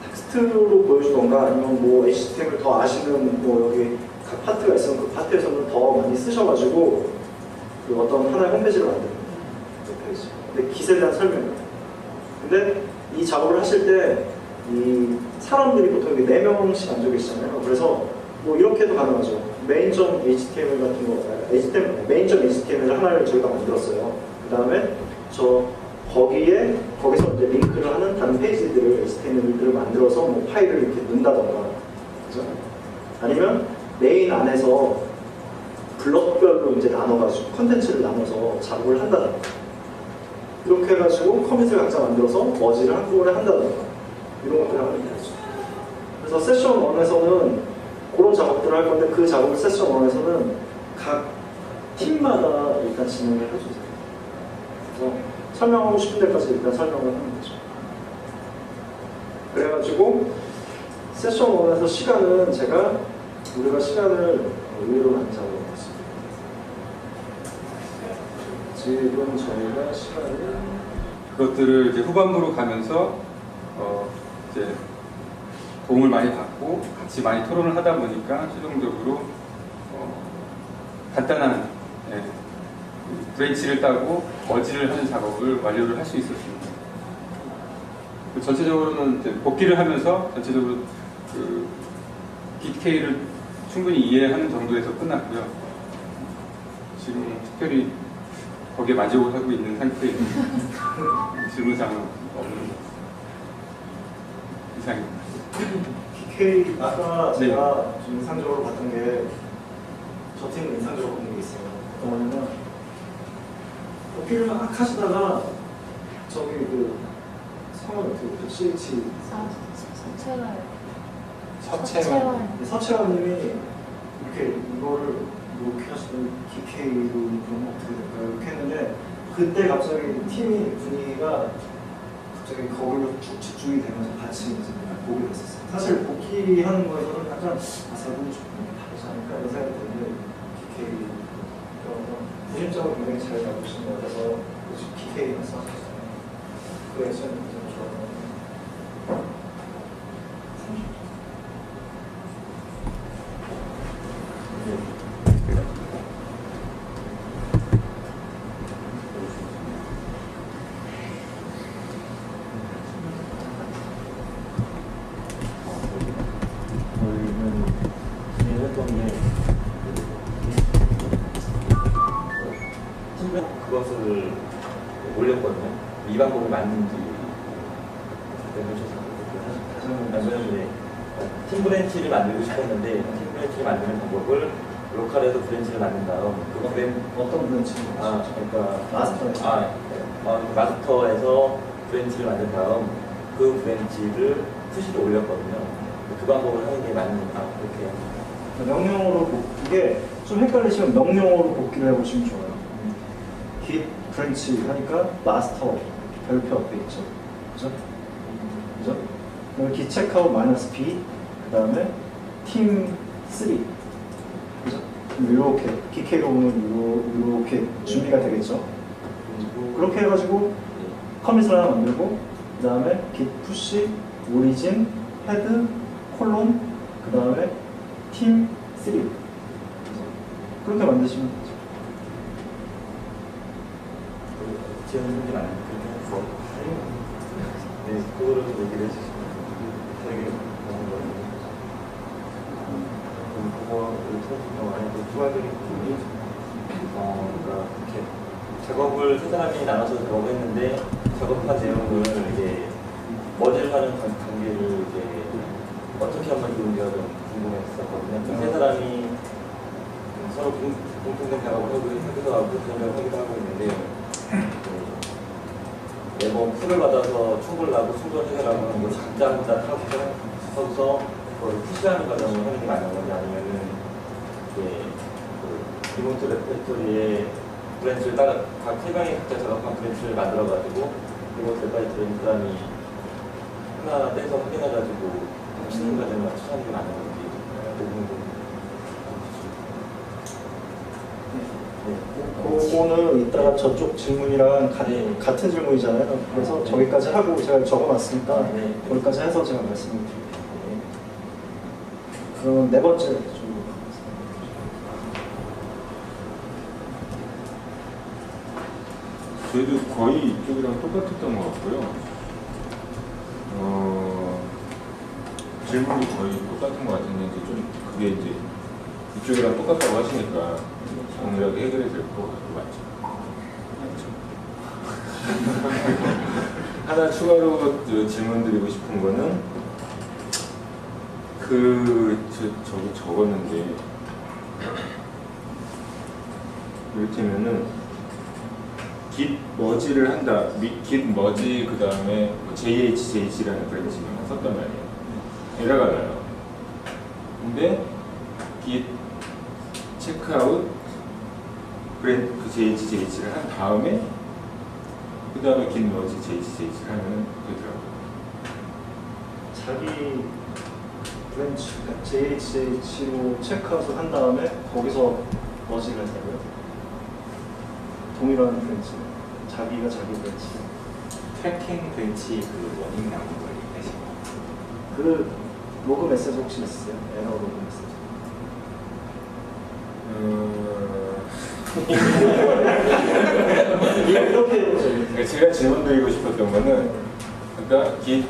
텍스트로 보여주던가 아니면 뭐 HTML 더 아시는 뭐 여기 각 파트가 있으면 그 파트에서는 더 많이 쓰셔가지고 그 어떤 하나의 홈페이지를 만드는 그 페이지. 근데 기세에 대한 설명이에요. 근데 이 작업을 하실 때 이 사람들이 보통 이렇게 4명씩 앉아 계시잖아요. 그래서 뭐 이렇게도 가능하죠. main.html 같은 거, main.html 하나를 저희가 만들었어요. 그 다음에 거기서 이제 링크를 하는 다른 페이지들을 HTML들을 만들어서 뭐 파일을 이렇게 넣는다던가, 그죠? 아니면 메인 안에서 블럭별로 이제 나눠가지고 컨텐츠를 나눠서 작업을 한다던가, 이렇게 해가지고 커밋을 각자 만들어서 머지를 한꺼번에 한다던가, 이런 것들을 하면 되죠. 그래서 세션 1에서는 그런 작업들을 할 건데 그 작업을 세션 1에서는 각 팀마다 일단 진행을 해주세요. 그래서 설명하고 싶은 데까지 일단 설명을 하면 되죠. 그래가지고 세션 1에서 시간은 우리가 시간을 의외로 많이 잡아봤습니다. 지금 저희가 시간을 그것들을 이제 후반부로 가면서 이제 도움을 많이 받고 같이 많이 토론을 하다 보니까 최종적으로 간단한 브랜치를 따고 머지를 하는 작업을 완료를 할 수 있었습니다. 전체적으로는 이제 복귀를 하면서 전체적으로 그 DK를 충분히 이해하는 정도에서 끝났고요. 지금 특별히 거기에 만족을 하고 있는 상태입니다. 질문사항은 없는 이상입니다. DK 아까 제가 좀 인상적으로 봤던 게 저 팀은 인상적으로 본 게 있어요. 어떤 거냐면 복귀를 막 하시다가 저기 그 성은 어떻게 보죠? CH 서채원님이 이렇게 이거를 이렇게 하시던 DK로 그러면 어떻게 될까요? 이렇게 했는데 그때 갑자기 팀이 분위기가 갑자기 거기로 쭉 집중이 되면서 같이 이제 보게 됐었어요. 사실 복귀하는 거에서는 약간 세 분이 좀 다르지 않을까 이런 생각이 드는데 DK 구심적으로 굉장히 잘 잡으신 것 같아서 DK 말씀하셨어요. 그 액션이 굉장히 좋았던 저희는 진행했던 게 팀별 그것을 올렸거든요. 이 방법이 맞는지 사실 팀 브랜치를 만들고 싶었는데 팀 브랜치를 만드는 방법을 로컬에서 브랜치를 만든 다음 어떤 브랜치? 그러니까 마스터에서 마스터에서 브랜치를 만든 다음 그 브랜치를 푸시로 올렸거든요. 그 방법을 하는 게 맞는가 그렇게. 명령어로 이게 좀 헷갈리시면 명령어로 복귀를 해보시면 좋아요. git 브랜치 하니까 마스터 별표 앞에 있죠. 그죠? 그죠? 그다음에 git checkout -b 그 다음에 team 3 그죠? 이렇게 DK로 보면 이렇게 준비가 되겠죠. 그렇게 해가지고 커밋을 하나 만들고 그 다음에 git push origin head 콜론 그 다음에 팀 3 그렇게 만드시면 되죠. 지원 문제 많아요. 그렇게 해서 네, 그거를 좀 얘기를 해주시면 되게 좋은 거예요. 그거를 틀어주면 만약에 추가적인 부분이 그러니까 이렇게 작업을 세 사람이 나눠서 작업을 했는데 작업한 내용을 이제 머지를 하는 단계를 이제 어떻게 하면 좋은지가 좀 궁금했었거든요. 세 사람이 서로 공통된 작업을 하기도 하고 그런 하기도 하고 있는데 매번 풀을 받아서 충고를 하고 충고를 해결하고 하는 걸 각자 하고서 그걸 푸시하는 과정을 하는 게 맞는 건지 아니면은 이제 그 리모트 레퍼토리에 브랜치를 따라 각 세 명이 각자 작업한 브랜치를 만들어가지고 리모트 레퍼토리 그 사람이 하나 떼서 확인해가지고 치는 과정을 맞추는 게 맞는 건지 그 부분도 그거는 이따가 저쪽 질문이랑 같은 질문이잖아요. 그래서 저기까지 하고 제가 적어놨으니까 거기까지 해서 제가 말씀을 드릴게요. 그러면 네 번째 질문. 저희도 거의 이쪽이랑 똑같았던 것 같고요. 질문이 거의 똑같은 것 같은데 이제 좀 그게 이제 이쪽이랑 똑같다고 하시니까 정밀하게 해결이 될 것 같고 맞죠? 하나 추가로 질문 드리고 싶은 거는 저기 적었는데 이를테면은 git 머지를 한다. git 머지 그 다음에 JHJH라는 브랜치를 썼단 말이에요. 에러가 나요. 근데 git checkout 그 JHJH를 한 다음에 그 다음에 git 머지 JHJH를 하면 되더라고요. 자기 브랜치, 그러니까 JHJH로 체크아웃을 한 다음에 거기서 머지를 한다고요? 동일한 브랜치, 자기가 자기 브랜치. 트래킹 벤치 그 원인 나온 걸 얘기하신 거. 그 로그 메시지 혹시 있으세요? 에러 로그 메시지. 이렇게 해보세요. 제가 질문 드리고 싶었던 거는 그러니까 git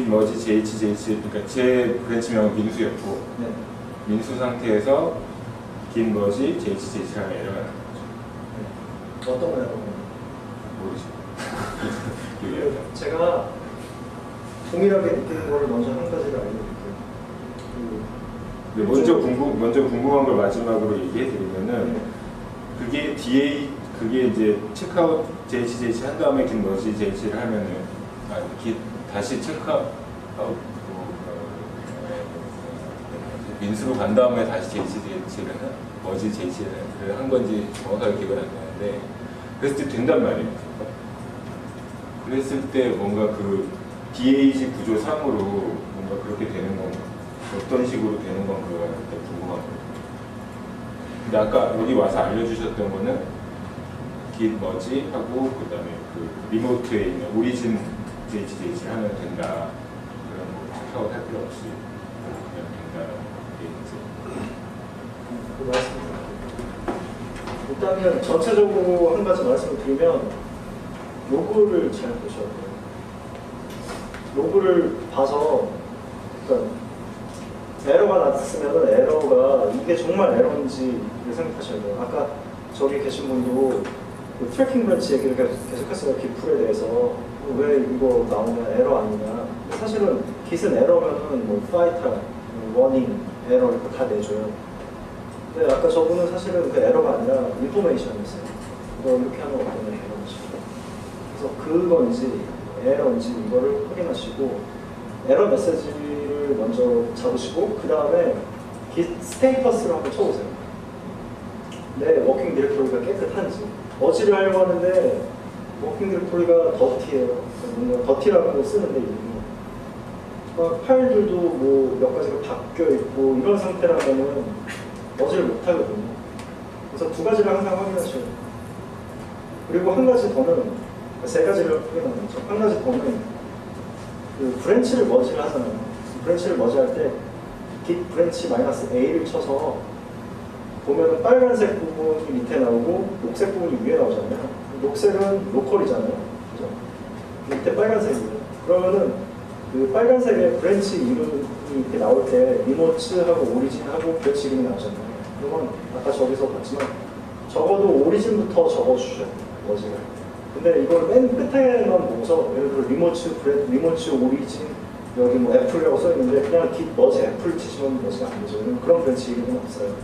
머지 JHJH 그러니까 제 브랜치명은 민수였고 네. 민수 상태에서 git 머지 JHJH를 하면 에러가 나는 거죠. 어떤 거예요? 모르죠. 제가 동일하게 느끼는 거를 먼저 한 가지를 알려드릴게요. 먼저 궁금한 걸 마지막으로 얘기해 드리면은 그게 이제 체크아웃 JHJH 한 다음에 git 머지 JH를 하면은 git 다시 체크아웃 민수로 간 다음에 다시 JHJH를 머지 JH를 한 건지 정확하게 기억은 안 나는데 그랬을 때 된단 말이에요. 그랬을 때 뭔가 그 DAG 구조상으로 뭔가 그렇게 되는 건가 어떤 식으로 되는 건가가 궁금하거든요. 근데 아까 여기 와서 알려주셨던 거는 git 머지 하고 그 다음에 그 리모트에 있는 오리진 JHJH를 하면 된다. 그런 거 체크아웃 할 필요 없이 그냥 된다라는 게 이제 그 말씀. 일단은 전체적으로 한 가지 말씀을 드리면 로그를 잘 보셔야 돼요. 로그를 봐서 그러니까 에러가 났으면 에러가 이게 정말 에러인지를 생각하셔야 돼요. 아까 저기 계신 분도 그 트래킹 브랜치 얘기를 계속했어요. git풀에 대해서 왜 이거 나오면 에러 아니냐. 사실은 git은 에러면은 뭐 파이터, 워닝, 에러 이렇게 다 내줘요. 근데 아까 저분은 사실은 그 에러가 아니라 인포메이션이었어요. 이거 이렇게 하면 어떤 에러인지. 그래서 그건지 에러인지 이거를 확인하시고 에러 메시지를 먼저 잡으시고 그 다음에 git 스테이터스를 한번 쳐보세요. 내 워킹 디렉토리가 깨끗한지. 머지를 하려고 하는데 워킹 디렉토리가 더티해요. 뭔가 더티라고 쓰는데 이름이 막 파일들도 뭐 몇 가지가 바뀌어 있고 이런 상태라면은 머지를 못 하거든요. 그래서 두 가지를 항상 확인하셔야 돼요. 그리고 한 가지 더는 세 가지를 확인하는 거죠. 한 가지 더는 그 브랜치를 머지를 하잖아요. 브랜치를 머지할 때 git 브랜치 -a를 쳐서 보면은 빨간색 부분이 밑에 나오고 녹색 부분이 위에 나오잖아요. 녹색은 로컬이잖아요. 그죠? 밑에 빨간색이에요. 그러면은 그 빨간색의 브랜치 이름이 이렇게 나올 때 리모츠하고 오리진하고 브랜치 이름이 나오잖아요. 그러면 아까 저기서 봤지만 적어도 오리진부터 적어주셔야 돼요. 머지를. 근데 이걸 맨 끝에만 보고서 예를 들어 리모츠 오리진 여기 뭐 애플이라고 써있는데 그냥 git 머지 애플 치시면 머지가 안 되죠. 그런 브랜치 이름은 없어요.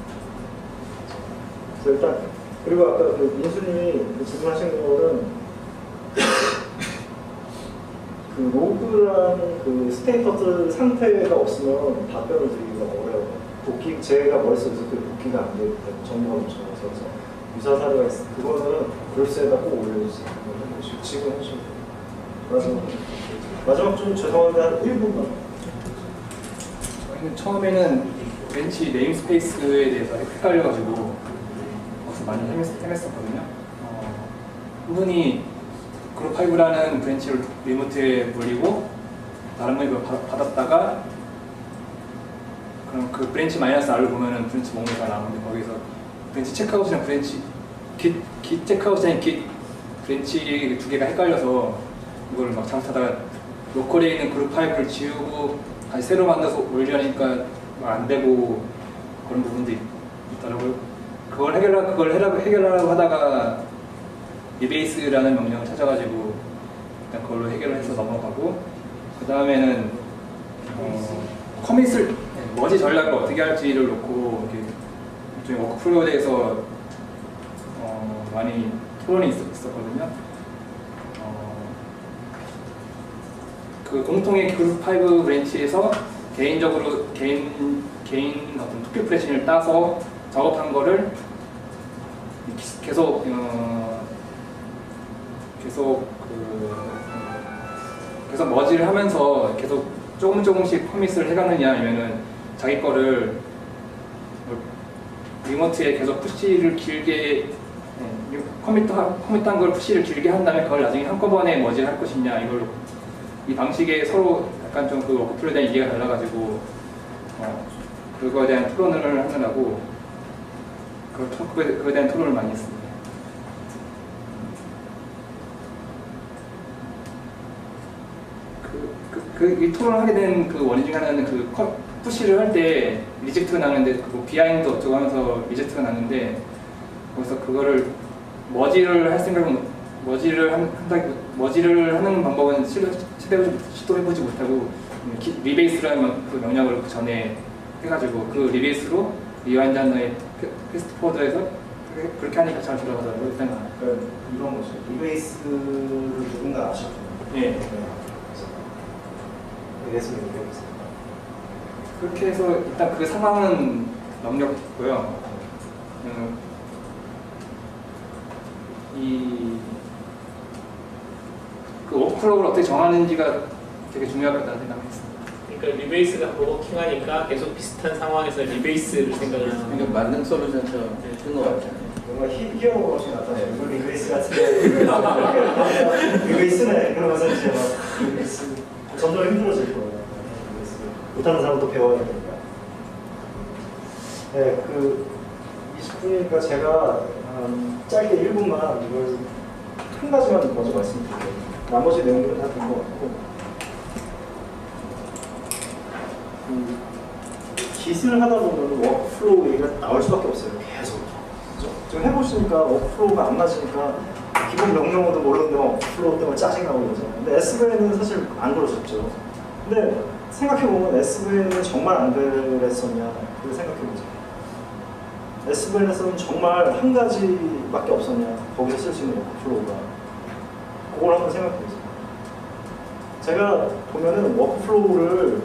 그래서 일단 그리고 아까 그 민수님이 질문하신 거는 그 로그랑 그 스테이터스 상태가 없으면 답변을 드리기가 어려워요. 제가 머릿속에서 그 복귀가 안 되기 때문에 정보가 넘쳐서 그래서 유사 사례가 있어요. 그거는 글쎄에다 꼭 올려주세요. 지금 해주세요. 마지막 좀 죄송한데 한 1분만. 저희는 처음에는 브랜치 네임스페이스에 대해서 헷갈려가지고 거기서 많이 헤맸었거든요. 한 분이 그룹5라는 브랜치를 리모트에 물리고 다른 분이 그걸 받았다가 그럼 그 브랜치 -r을 보면은 브랜치 목록가 나오는데 거기서 브랜치 체크아웃이랑 브랜치 git 체크아웃이랑 git 브랜치 두 개가 헷갈려서 이걸 막 잘못하다가 로컬에 있는 그룹5를 지우고 다시 새로 만들어서 올리려니까 안 되고 그런 부분도 있더라고요. 그걸 해결하려고 하다가 리베이스라는 명령을 찾아가지고 일단 그걸로 해결을 해서 넘어가고 그 다음에는 커밋을 머지 전략을 어떻게 할지를 놓고 일종의 워크플로우에 대해서 많이 토론이 있었거든요. 그 공통의 그룹5 브랜치에서 개인적으로 개인 어떤 토픽 프레신을 따서 작업한 거를 계속 머지를 하면서 계속 조금씩 커밋을 해가느냐 아니면은 자기 거를 리모트에 계속 푸시를 길게 커밋한 걸 푸시를 길게 한 다음에 그걸 나중에 한꺼번에 머지를 할 것이냐 이걸로 이 방식에 서로 약간 좀 그 워크플로우에 대한 이해가 달라가지고 그거에 대한 토론을 하느라고 그거에 대한 토론을 많이 했습니다. 이 토론을 하게 된 그 원인 중 하나는 그 푸시를 할 때 리젝트가 나는데 그 비하인드 어쩌고 하면서 리젝트가 나는데 거기서 그거를 머지를 할 생각은 머지를 하는 방법은 시도해보지 못하고 리베이스라는 그 명령을 그 전에 해가지고 그 리베이스로 리와인드 한 다음에 패스트 포워드에서 그렇게 하니까 잘 들어가더라고요. 일단 그러니까 이런 거죠. 리베이스를 누군가 아셨잖아요. 예. 그래서 얘기해보세요. 그렇게 해서 일단 그 상황은 넘겼고요. 그 워크플로우를 어떻게 정하는지가 되게 중요하다고 생각했습니다. 그러니까 리베이스가 버거킹하니까 계속 비슷한 상황에서 리베이스를 생각을 하는 그러니까 만능 솔루션처럼 쓴 것 같잖아요. 뭔가 히어로가 없이 나타나요. 이거 리베이스 같은데 리베이스네. 그러면서 이제 막 리베이스 점점 힘들어질 거예요. 리베이스 못하는 사람도 배워야 되니까. 네, 그 20분이니까 제가 짧게 1분만 이걸 한 가지만 먼저 말씀드릴게요. 나머지 내용들은 다 된 것 같고 깃을 하다 보면 워크플로우 얘기가 나올 수밖에 없어요. 계속. 그렇죠? 지금 해보시니까 워크플로우가 안 맞으니까 기본 명령어도 모르는데 워크플로우 때문에 짜증나고 그러잖아요. 근데 SVN은 사실 안 그러셨죠. 근데 생각해보면 SVN은 정말 안 그랬었냐 그걸 생각해보죠. SVN에서는 정말 한 가지밖에 없었냐 거기서 쓸 수 있는 워크플로우가 그걸 한번 생각해보세요. 제가 보면은 워크플로우를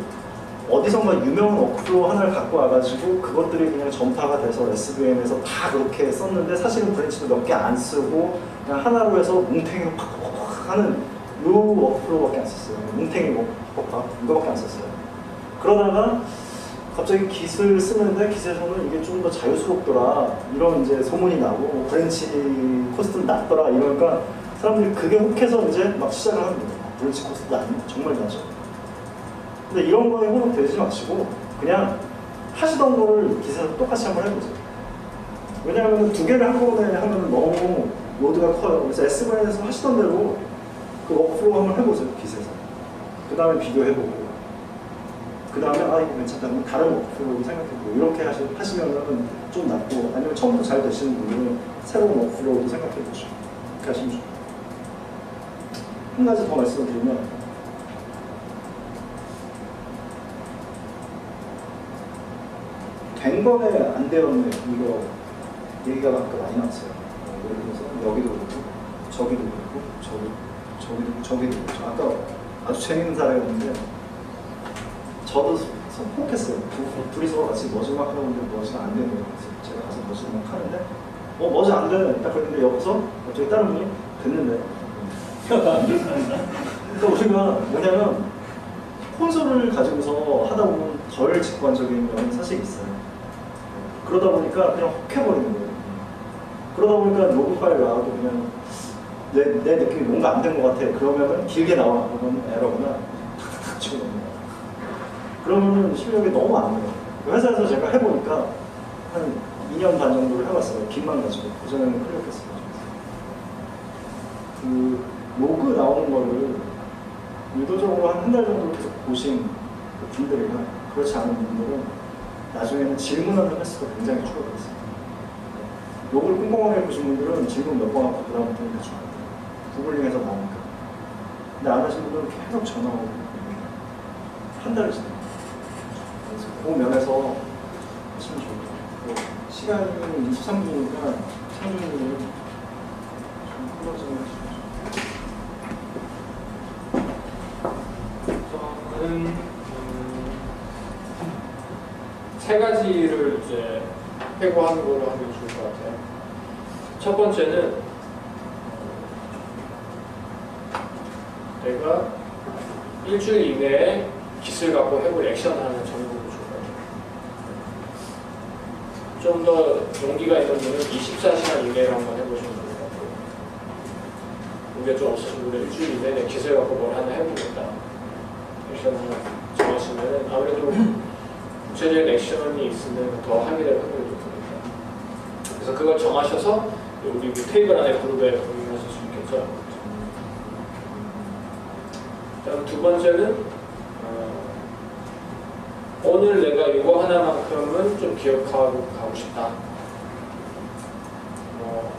어디선가 유명한 워크플로우 하나를 갖고 와가지고 그것들이 그냥 전파가 돼서 SVN에서 다 그렇게 썼는데 사실은 브랜치도 몇 개 안 쓰고 그냥 하나로 해서 뭉탱이로 팍팍팍 하는 요 워크플로우밖에 안 썼어요. 뭉탱이 팍팍 이거밖에 안 썼어요. 그러다가 갑자기 깃을 쓰는데 깃에서는 이게 좀 더 자유스럽더라 이런 이제 소문이 나고 브랜치 코스트는 낮더라 이러니까 사람들이 그게 혹해서 이제 막 시작을 하는 거예요. 브랜치 코스트 정말 낮죠. 근데 이런 거에 혼합되지 마시고 그냥 하시던 거를 깃에서 똑같이 한번 해보세요. 왜냐하면 두 개를 한꺼번에 하면 너무 로드가 커요. 그래서 SVN에서 하시던 대로 그 워크플로우 한번 해보세요. 깃에서. 그 다음에 비교해보고 그 다음에 이거 괜찮다. 그러면 다른 워크플로우 생각해보고 이렇게 하시면 좀 낫고 아니면 처음부터 잘 되시는 분들은 새로운 워크플로우도 생각해보시고 그렇게 하시면 좋아요. 한 가지 더 말씀을 드리면 된 거네 안 되었네 이거 얘기가 아까 많이 나왔어요. 예를 들어서 여기도 그렇고 저기도 그렇고 저기도 그렇죠. 아까 아주 재밌는 사례였는데 저도 혹했어요. 둘이서 같이 머지 막 하는데 머지가 안 되는 거예요. 제가 가서 머지를 막 하는데 머지 안 되네 딱 그랬는데 옆에서 갑자기 다른 분이 됐는데 그러니까 우리가 뭐냐면 스폰서를 가지고서 하다 보면 덜 직관적인 면이 사실 있어요. 그러다 보니까 그냥 혹 해버리는 거예요. 그러다 보니까 로그 파일 나와도 그냥 내 느낌이 뭔가 안 된 것 같아. 그러면은 길게 나와. 그러면 에러구나. 탁탁탁 치고 넘는 거야. 그러면은 실력이 너무 안 돼요. 회사에서 제가 해보니까 한 2년 반 정도를 해봤어요. 빚만 가지고. 그전에는 클릭했어요. 그 로그 나오는 거를 의도적으로 한 달 정도 계속 보신 그 분들이나 그렇지 않은 분들은 나중에는 질문하는 횟수가 굉장히 줄어들었어요. 로그를 꼼꼼하게 보신 분들은 질문 몇 번 하고 그 다음부터는 대충 안 돼요. 구글링에서 나오니까. 근데 안 하신 분들은 계속 전화하고 한 달을 지나요. 그래서 그 면에서 하시면 좋을 것 같아요. 시간이 23분이니까 창준님은 좀 클로징을 해주시죠. 저는 세 가지를 이제 해고하는 걸로 하면 좋을 것 같아요. 첫 번째는 내가 일주일 이내에 기술 갖고 해볼 액션을 하는 정도로 좋을 것 같아요. 좀 더 용기가 있는 분은 24시간 이내로 한번 해보시면 좋을 것 같아요. 용기가 좀 없으신 분은 일주일 이내에 내 기술 갖고 뭘 하나 해보겠다. 액션을 정하시면 아무래도 구체적인 액션이 있으면 더 하게 될 확률이 높으니까. 그래서 그걸 정하셔서 우리 테이블 안에 그룹에 공유하실 수 있겠죠. 다음 두 번째는 오늘 내가 이거 하나만큼은 좀 기억하고 가고 싶다.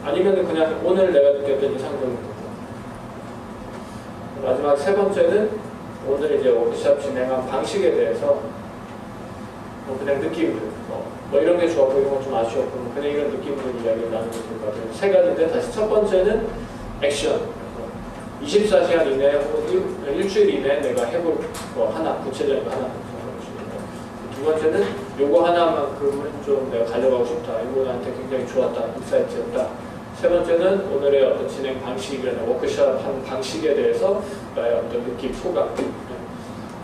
아니면 그냥 오늘 내가 느꼈던 인상적인 부분. 마지막 세 번째는 오늘 이제 워크숍 진행한 방식에 대해서 그냥 느낌들, 뭐 이런 게 좋았고 이런 건 좀 아쉬웠고 그냥 이런 느낌들 이야기를 나누는 것 같아요. 세 가지인데 다시 첫 번째는 액션. 24시간 이내에 혹은 일주일 이내에 내가 해볼 거 하나, 구체적인 거 하나 생각해보시고 두 번째는 요거 하나만큼은 좀 내가 가져가고 싶다. 이거 나한테 굉장히 좋았다, 인사이트였다. 세 번째는 오늘의 어떤 진행 방식이나 워크숍 하는 방식에 대해서 나의 어떤 느낌, 소감.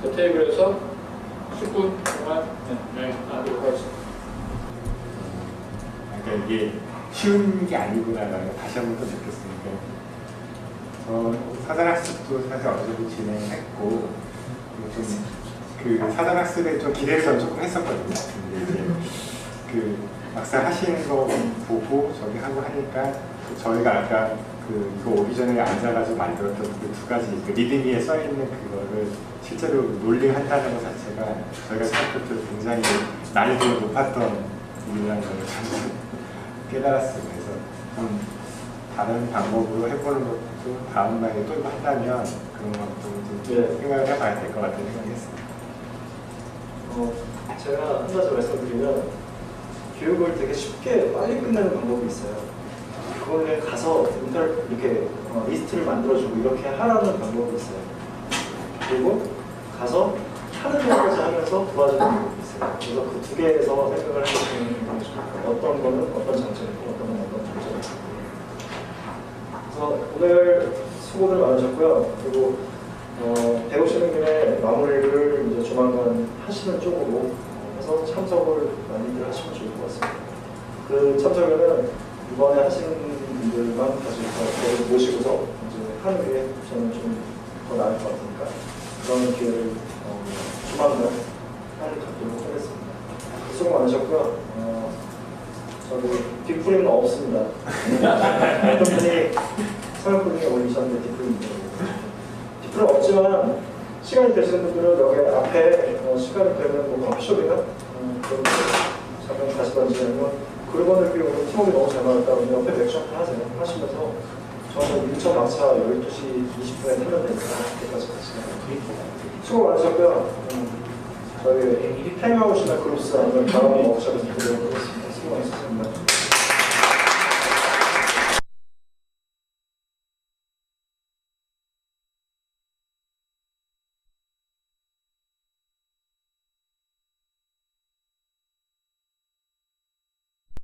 그 테이블에서 10분 동안 하도록 하겠습니다. 그러니까 이게 쉬운 게 아니구나라는 다시 한 번 더 느꼈으니까 사전학습도 사실 어느 정도 진행했고 좀 그 사전학습에 좀 기대를 전 조금 했었거든요. 근데 이제 그 막상 하시는 거 보고 저기 하고 하니까 저희가 아까 그 이거 오기 전에 앉아가지고 만들었던 그 두 가지 그 리딩기에 써 있는 그거를 실제로 롤링한다는 것 자체가 저희가 생각할 때 굉장히 난이도가 높았던 일이라는 걸 깨달았어요. 그래서 좀 다른 방법으로 해보는 것도 다음 날에 또 한다면 그런 것도 좀 생각을 해봐야 될 것 같다는 생각이 했습니다. 제가 한 가지 말씀드리면 교육을 되게 쉽게 빨리 끝내는 방법이 있어요. 그거에 가서 이렇게 리스트를 만들어주고 이렇게 하라는 방법이 있어요. 그리고 가서 하는 것까지 하면서 도와주는 방법이 있어요. 그래서 그 두 개에서 생각을 해보시는 게 좋습니다. 어떤 거는 어떤 장점이고 어떤 건 어떤 장점이고. 그래서 오늘 수고들 많으셨고요. 그리고 배우시는 김에 마무리를 이제 조만간 하시는 쪽으로 해서 참석을 많이들 하시면 좋을 것 같습니다. 그 참석에는 이번에 하시는 분들만 다시 저를 모시고서 이제 하는 게 저는 좀 더 나을 것 같으니까 그런 기회를 조만간 갖도록 하겠습니다. 수고 많으셨고요. 저도 뒷부림은 없습니다. 어떤 분이 서영분이 올리셨는데 뒷부림이 뒷부림 없지만 시간이 되시는 분들은 여기 앞에 시간이 되면 뭐 커피숍이나 그런 잠깐 가시던지 아니면 그룹원을 비우고 팀워크 너무 잘 맞았다 그러면 옆에 맥주 한잔 하세요. 하시면서 저는 인천 막차 12시 20분에 타면 되니까 그때까지 같이 수고 많으셨고요. 저희 타임아웃이나 그룹스 아니면 다음 워크숍에서 보도록 하겠습니다. 수고 많으셨습니다.